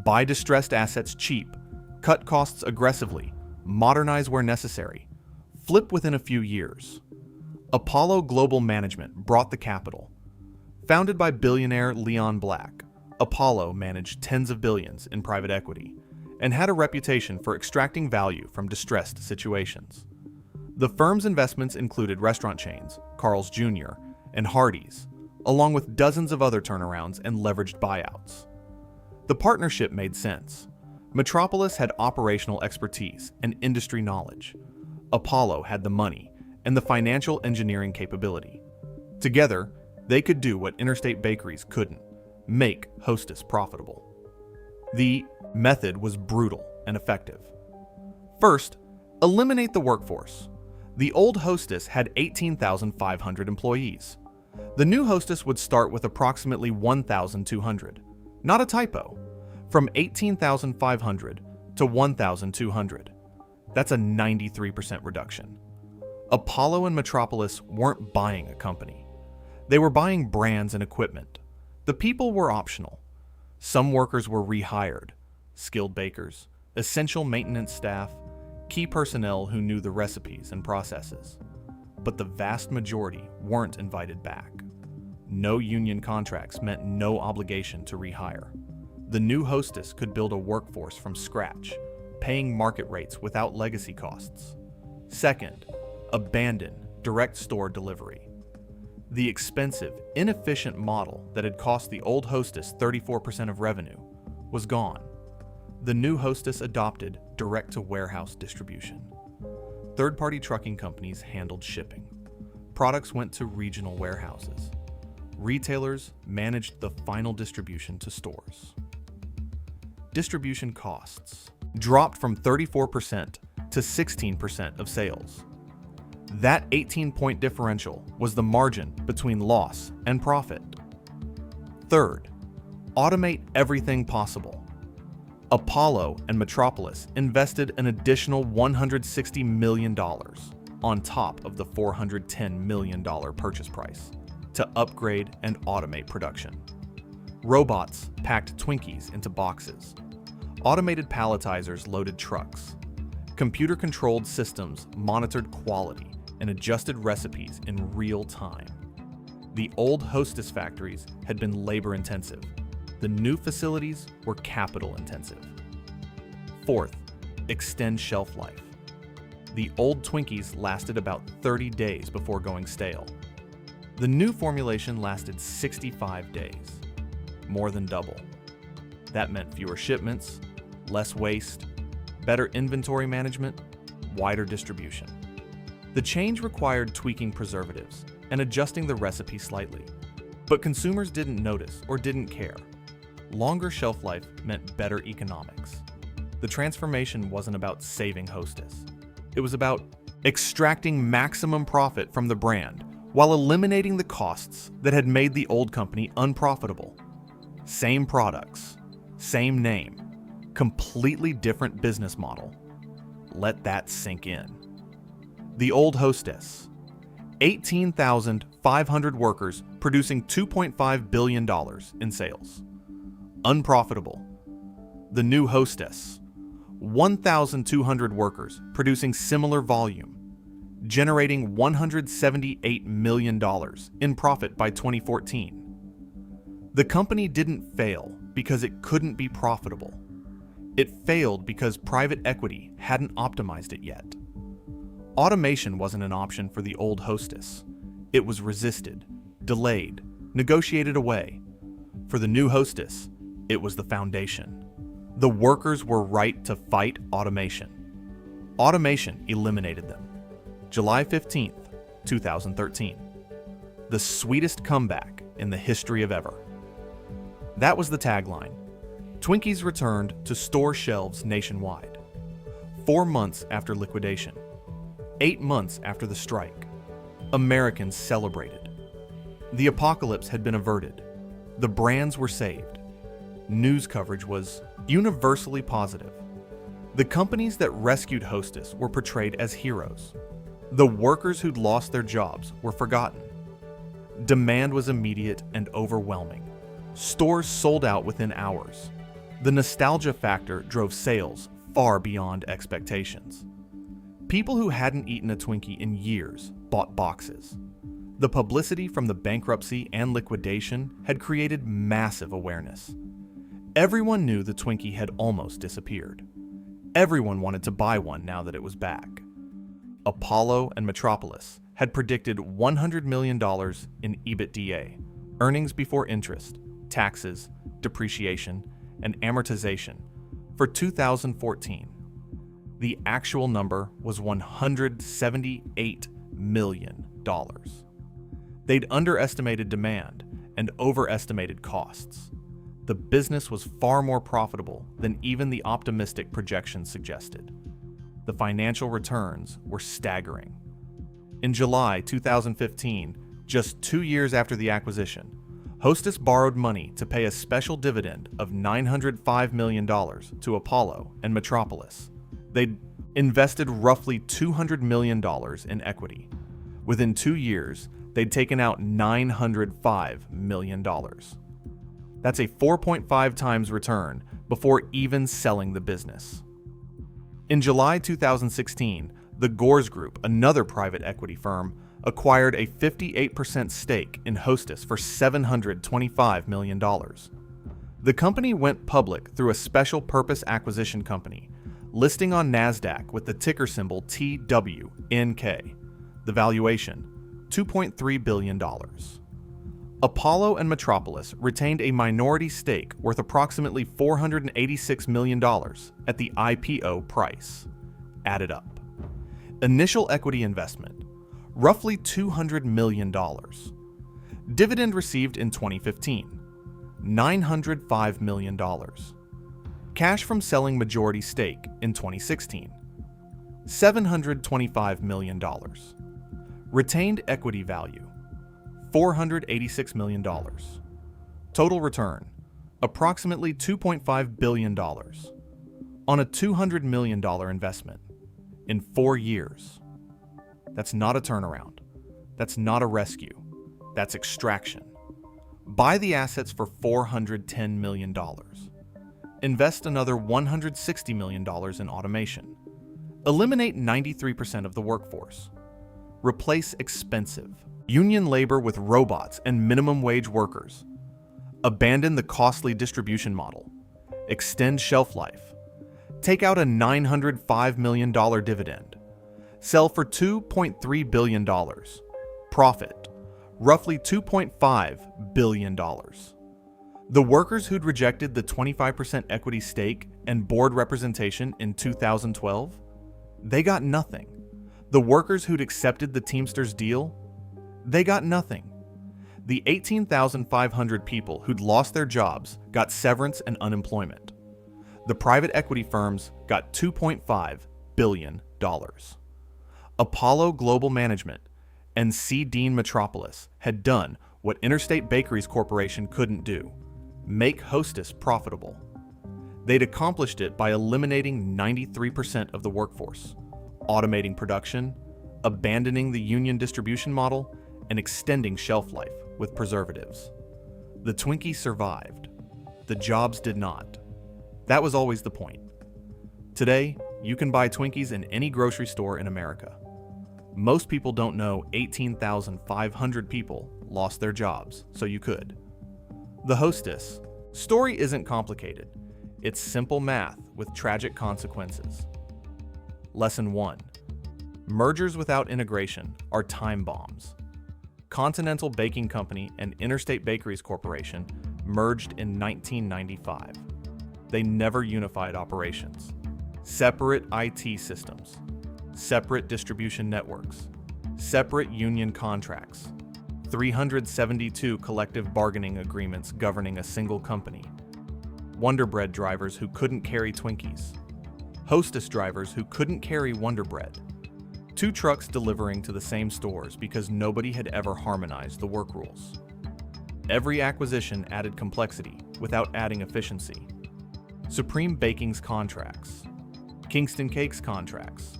Buy distressed assets cheap, cut costs aggressively, modernize where necessary, Flip within a few years. Apollo Global Management brought the capital. Founded by billionaire Leon Black, Apollo managed tens of billions in private equity and had a reputation for extracting value from distressed situations. The firm's investments included restaurant chains, Carl's Jr., and Hardee's, along with dozens of other turnarounds and leveraged buyouts. The partnership made sense. Metropolis had operational expertise and industry knowledge. Apollo had the money and the financial engineering capability. Together, they could do what interstate bakeries couldn't: make Hostess profitable. The method was brutal and effective. First, eliminate the workforce. The old Hostess had 18,500 employees. The new Hostess would start with approximately 1,200. Not a typo. From 18,500 to 1,200. That's a 93% reduction. Apollo and Metropolis weren't buying a company. They were buying brands and equipment. The people were optional. Some workers were rehired: skilled bakers, essential maintenance staff, key personnel who knew the recipes and processes. But the vast majority weren't invited back. No union contracts meant no obligation to rehire. The new Hostess could build a workforce from scratch, paying market rates without legacy costs. Second, abandon direct store delivery. The expensive, inefficient model that had cost the old Hostess 34% of revenue was gone. The new Hostess adopted direct-to-warehouse distribution. Third-party trucking companies handled shipping. Products went to regional warehouses. Retailers managed the final distribution to stores. Distribution costs dropped from 34% to 16% of sales. That 18-point differential was the margin between loss and profit. Third, automate everything possible. Apollo and Metropolis invested an additional $160 million on top of the $410 million purchase price to upgrade and automate production. Robots packed Twinkies into boxes. Automated palletizers loaded trucks. Computer-controlled systems monitored quality and adjusted recipes in real time. The old Hostess factories had been labor-intensive. The new facilities were capital-intensive. Fourth, extend shelf life. The old Twinkies lasted about 30 days before going stale. The new formulation lasted 65 days, more than double. That meant fewer shipments, less waste, better inventory management, wider distribution. The change required tweaking preservatives and adjusting the recipe slightly, but consumers didn't notice or didn't care. Longer shelf life meant better economics. The transformation wasn't about saving Hostess. It was about extracting maximum profit from the brand while eliminating the costs that had made the old company unprofitable. Same products, same name, completely different business model. Let that sink in. The old Hostess. 18,500 workers producing $2.5 billion in sales. Unprofitable. The new Hostess. 1,200 workers producing similar volume, generating $178 million in profit by 2014. The company didn't fail because it couldn't be profitable. It failed because private equity hadn't optimized it yet. Automation wasn't an option for the old Hostess. It was resisted, delayed, negotiated away. For the new Hostess, it was the foundation. The workers were right to fight automation. Automation eliminated them. July 15th, 2013. The sweetest comeback in the history of ever. That was the tagline. Twinkies returned to store shelves nationwide. 4 months after liquidation. 8 months after the strike. Americans celebrated. The apocalypse had been averted. The brands were saved. News coverage was universally positive. The companies that rescued Hostess were portrayed as heroes. The workers who'd lost their jobs were forgotten. Demand was immediate and overwhelming. Stores sold out within hours. The nostalgia factor drove sales far beyond expectations. People who hadn't eaten a Twinkie in years bought boxes. The publicity from the bankruptcy and liquidation had created massive awareness. Everyone knew the Twinkie had almost disappeared. Everyone wanted to buy one now that it was back. Apollo and Metropolis had predicted $100 million in EBITDA, earnings before interest, taxes, depreciation, and amortization, for 2014. The actual number was $178 million. They'd underestimated demand and overestimated costs. The business was far more profitable than even the optimistic projections suggested. The financial returns were staggering. In July 2015, just 2 years after the acquisition, Hostess borrowed money to pay a special dividend of $905 million to Apollo and Metropolis. They'd invested roughly $200 million in equity. Within 2 years, they'd taken out $905 million. That's a 4.5 times return before even selling the business. In July 2016, the Gores Group, another private equity firm, acquired a 58% stake in Hostess for $725 million. The company went public through a special purpose acquisition company, listing on NASDAQ with the ticker symbol TWNK. The valuation, $2.3 billion. Apollo and Metropolis retained a minority stake worth approximately $486 million at the IPO price. Added up. Initial equity investment, roughly $200 million. Dividend received in 2015, $905 million. Cash from selling majority stake in 2016, $725 million. Retained equity value, $486 million. Total return, approximately $2.5 billion on a $200 million investment in 4 years. That's not a turnaround. That's not a rescue. That's extraction. Buy the assets for $410 million. Invest another $160 million in automation. Eliminate 93% of the workforce. Replace expensive union labor with robots and minimum wage workers. Abandon the costly distribution model. Extend shelf life. Take out a $905 million dividend. Sell for $2.3 billion. Profit, roughly $2.5 billion. The workers who'd rejected the 25% equity stake and board representation in 2012, they got nothing. The workers who'd accepted the Teamsters deal, they got nothing. The 18,500 people who'd lost their jobs got severance and unemployment. The private equity firms got $2.5 billion. Apollo Global Management and C. Dean Metropolis had done what Interstate Bakeries Corporation couldn't do: make Hostess profitable. They'd accomplished it by eliminating 93% of the workforce, automating production, abandoning the union distribution model, and extending shelf life with preservatives. The Twinkie survived. The jobs did not. That was always the point. Today, you can buy Twinkies in any grocery store in America. Most people don't know 18,500 people lost their jobs, so you could. The Hostess story isn't complicated. It's simple math with tragic consequences. Lesson 1. Mergers without integration are time bombs. Continental Baking Company and Interstate Bakeries Corporation merged in 1995. They never unified operations. Separate IT systems, separate distribution networks, separate union contracts, 372 collective bargaining agreements governing a single company, Wonder Bread drivers who couldn't carry Twinkies, Hostess drivers who couldn't carry Wonder Bread, 2 trucks delivering to the same stores because nobody had ever harmonized the work rules. Every acquisition added complexity without adding efficiency. Supreme Baking's contracts, Kingston Cakes contracts,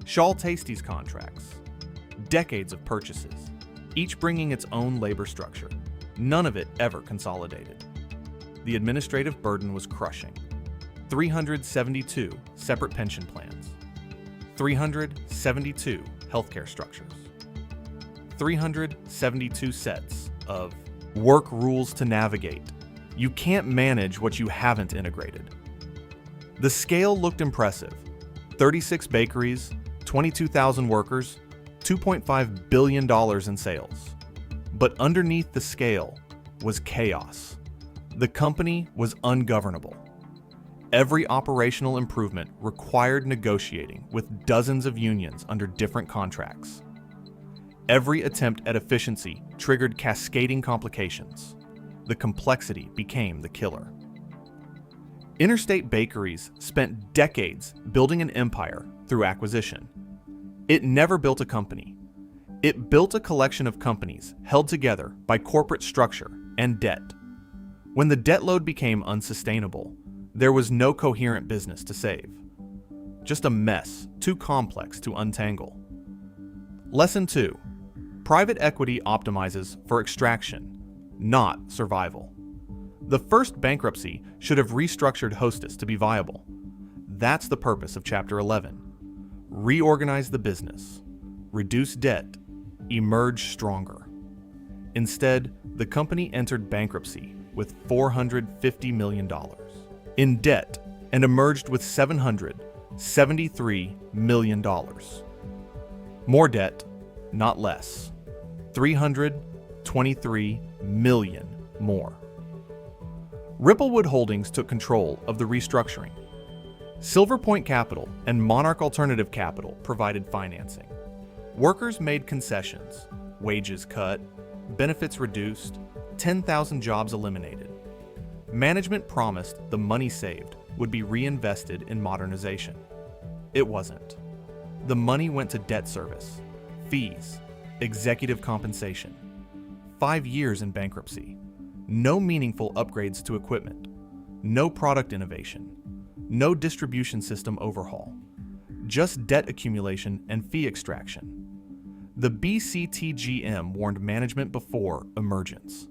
Shaw Tasty's contracts, decades of purchases, each bringing its own labor structure, none of it ever consolidated. The administrative burden was crushing. 372 separate pension plans, 372 healthcare structures, 372 sets of work rules to navigate. You can't manage what you haven't integrated. The scale looked impressive. 36 bakeries, 22,000 workers, $2.5 billion in sales. But underneath the scale was chaos. The company was ungovernable. Every operational improvement required negotiating with dozens of unions under different contracts. Every attempt at efficiency triggered cascading complications. The complexity became the killer. Interstate Bakeries spent decades building an empire through acquisition. It never built a company. It built a collection of companies held together by corporate structure and debt. When the debt load became unsustainable, there was no coherent business to save. Just a mess too complex to untangle. Lesson 2. Private equity optimizes for extraction, not survival. The first bankruptcy should have restructured Hostess to be viable. That's the purpose of Chapter 11. Reorganize the business, reduce debt, emerge stronger. Instead, the company entered bankruptcy with $450 million in debt and emerged with $773 million. More debt, not less. $323 million more. Ripplewood Holdings took control of the restructuring. Silver Point Capital and Monarch Alternative Capital provided financing. Workers made concessions, wages cut, benefits reduced, 10,000 jobs eliminated. Management promised the money saved would be reinvested in modernization. It wasn't. The money went to debt service, fees, executive compensation. 5 years in bankruptcy. No meaningful upgrades to equipment. No product innovation. No distribution system overhaul. Just debt accumulation and fee extraction. The BCTGM warned management before emergence.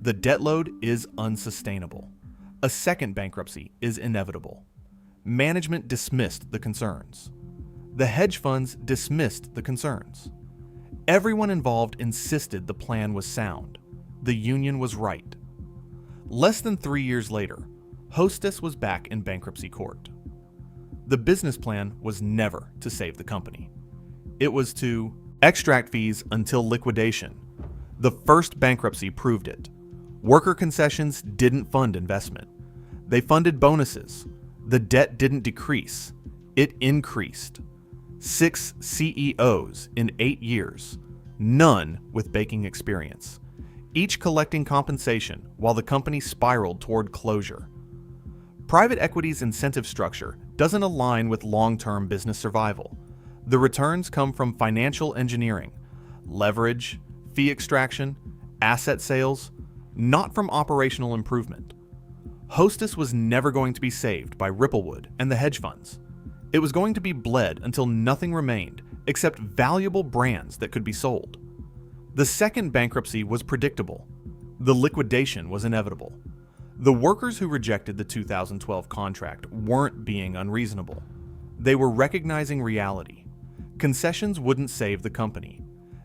The debt load is unsustainable. A second bankruptcy is inevitable. Management dismissed the concerns. The hedge funds dismissed the concerns. Everyone involved insisted the plan was sound. The union was right. Less than 3 years later, Hostess was back in bankruptcy court. The business plan was never to save the company. It was to extract fees until liquidation. The first bankruptcy proved it. Worker concessions didn't fund investment. They funded bonuses. The debt didn't decrease. It increased. 6 CEOs in 8 years, none with baking experience, each collecting compensation while the company spiraled toward closure. Private equity's incentive structure doesn't align with long-term business survival. The returns come from financial engineering, leverage, fee extraction, asset sales, not from operational improvement. Hostess was never going to be saved by Ripplewood and the hedge funds. It was going to be bled until nothing remained except valuable brands that could be sold. The second bankruptcy was predictable. The liquidation was inevitable. The workers who rejected the 2012 contract weren't being unreasonable. They were recognizing reality. Concessions wouldn't save the company.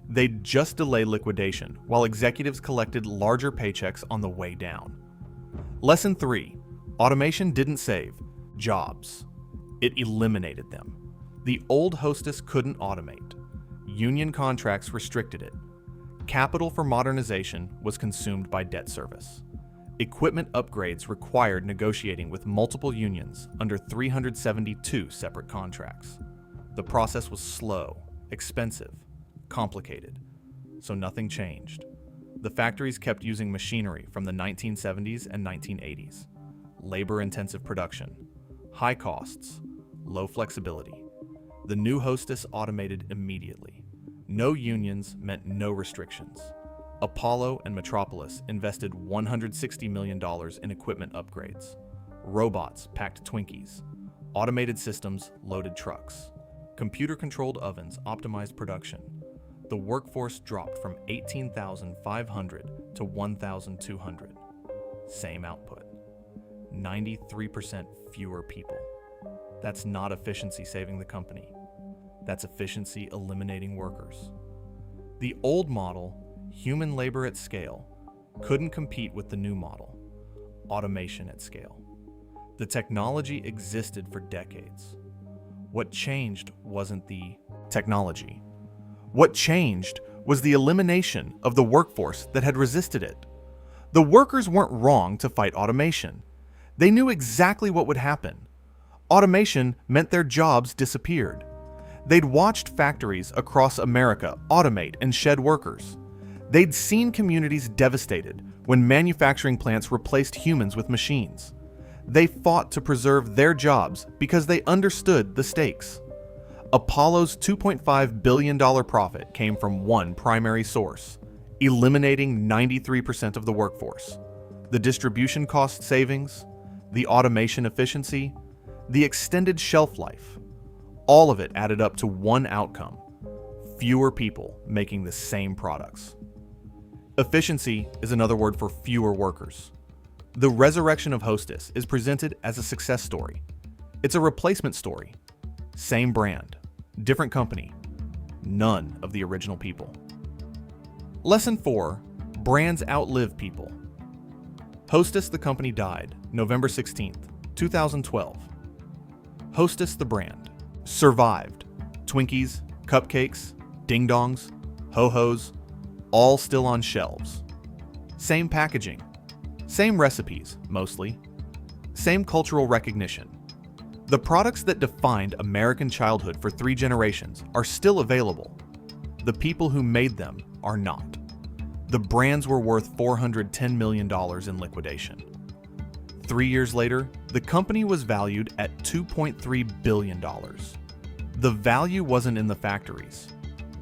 They'd just delay liquidation while executives collected larger paychecks on the way down. Lesson 3. Automation didn't save jobs. It eliminated them. The old Hostess couldn't automate. Union contracts restricted it. Capital for modernization was consumed by debt service. Equipment upgrades required negotiating with multiple unions under 372 separate contracts. The process was slow, expensive, complicated, so nothing changed. The factories kept using machinery from the 1970s and 1980s. Labor-intensive production, high costs, low flexibility. The new Hostess automated immediately. No unions meant no restrictions. Apollo and Metropolis invested $160 million in equipment upgrades. Robots packed Twinkies. Automated systems loaded trucks. Computer-controlled ovens optimized production. The workforce dropped from 18,500 to 1,200. Same output. 93% fewer people. That's not efficiency saving the company. That's efficiency eliminating workers. The old model, human labor at scale, couldn't compete with the new model, automation at scale. The technology existed for decades. What changed wasn't the technology. What changed was the elimination of the workforce that had resisted it. The workers weren't wrong to fight automation. They knew exactly what would happen. Automation meant their jobs disappeared. They'd watched factories across America automate and shed workers. They'd seen communities devastated when manufacturing plants replaced humans with machines. They fought to preserve their jobs because they understood the stakes. Apollo's $2.5 billion profit came from one primary source, eliminating 93% of the workforce. The distribution cost savings, the automation efficiency, the extended shelf life, all of it added up to one outcome: fewer people making the same products. Efficiency is another word for fewer workers. The resurrection of Hostess is presented as a success story. It's a replacement story. Same brand, different company, none of the original people. Lesson 4. Brands outlive people. Hostess the company died November 16th, 2012. Hostess the brand survived. Twinkies, cupcakes, ding-dongs, ho-hos, all still on shelves. Same packaging, same recipes, mostly. Same cultural recognition. The products that defined American childhood for 3 generations are still available. The people who made them are not. The brands were worth $410 million in liquidation. 3 years later, the company was valued at $2.3 billion. The value wasn't in the factories,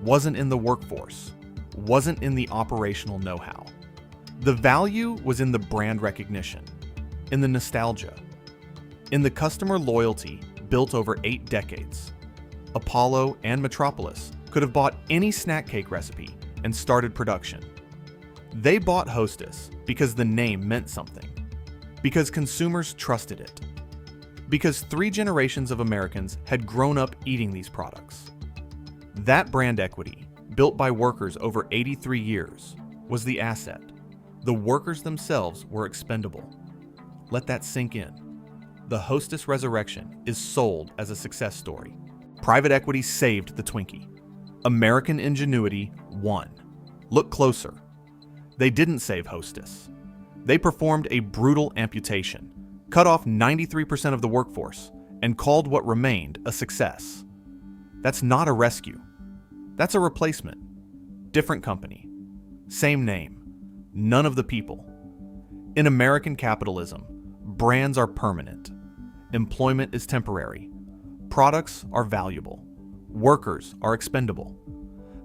wasn't in the workforce, wasn't in the operational know-how. The value was in the brand recognition, in the nostalgia, in the customer loyalty built over 8 decades. Apollo and Metropolis could have bought any snack cake recipe and started production. They bought Hostess because the name meant something, because consumers trusted it, because 3 generations of Americans had grown up eating these products. That brand equity, built by workers over 83 years, was the asset. The workers themselves were expendable. Let that sink in. The Hostess resurrection is sold as a success story. Private equity saved the Twinkie. American ingenuity won. Look closer. They didn't save Hostess. They performed a brutal amputation, cut off 93% of the workforce, and called what remained a success. That's not a rescue. That's a replacement. Different company. Same name. None of the people. In American capitalism, brands are permanent. Employment is temporary. Products are valuable. Workers are expendable.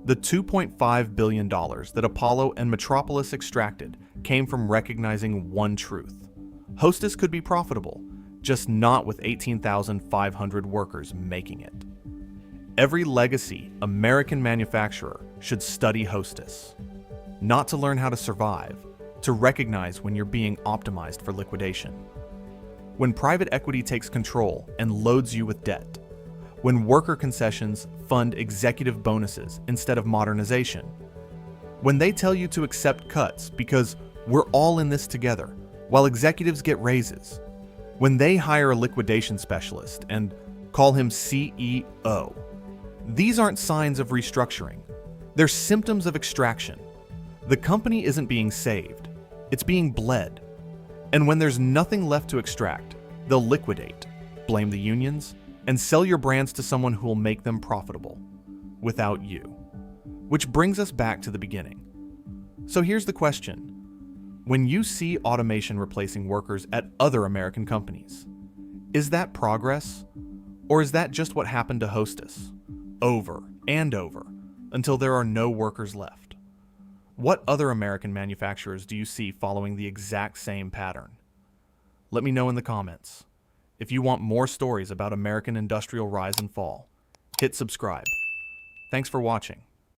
The $2.5 billion that Apollo and Metropolis extracted came from recognizing one truth. Hostess could be profitable, just not with 18,500 workers making it. Every legacy American manufacturer should study Hostess. Not to learn how to survive, to recognize when you're being optimized for liquidation. When private equity takes control and loads you with debt. When worker concessions fund executive bonuses instead of modernization. When they tell you to accept cuts because we're all in this together, while executives get raises. When they hire a liquidation specialist and call him CEO. These aren't signs of restructuring. They're symptoms of extraction. The company isn't being saved, it's being bled. And when there's nothing left to extract, they'll liquidate, blame the unions, and sell your brands to someone who will make them profitable, without you. Which brings us back to the beginning. So here's the question. When you see automation replacing workers at other American companies, is that progress? Or is that just what happened to Hostess? Over and over, until there are no workers left. What other American manufacturers do you see following the exact same pattern? Let me know in the comments. If you want more stories about American industrial rise and fall, hit subscribe. Thanks for watching.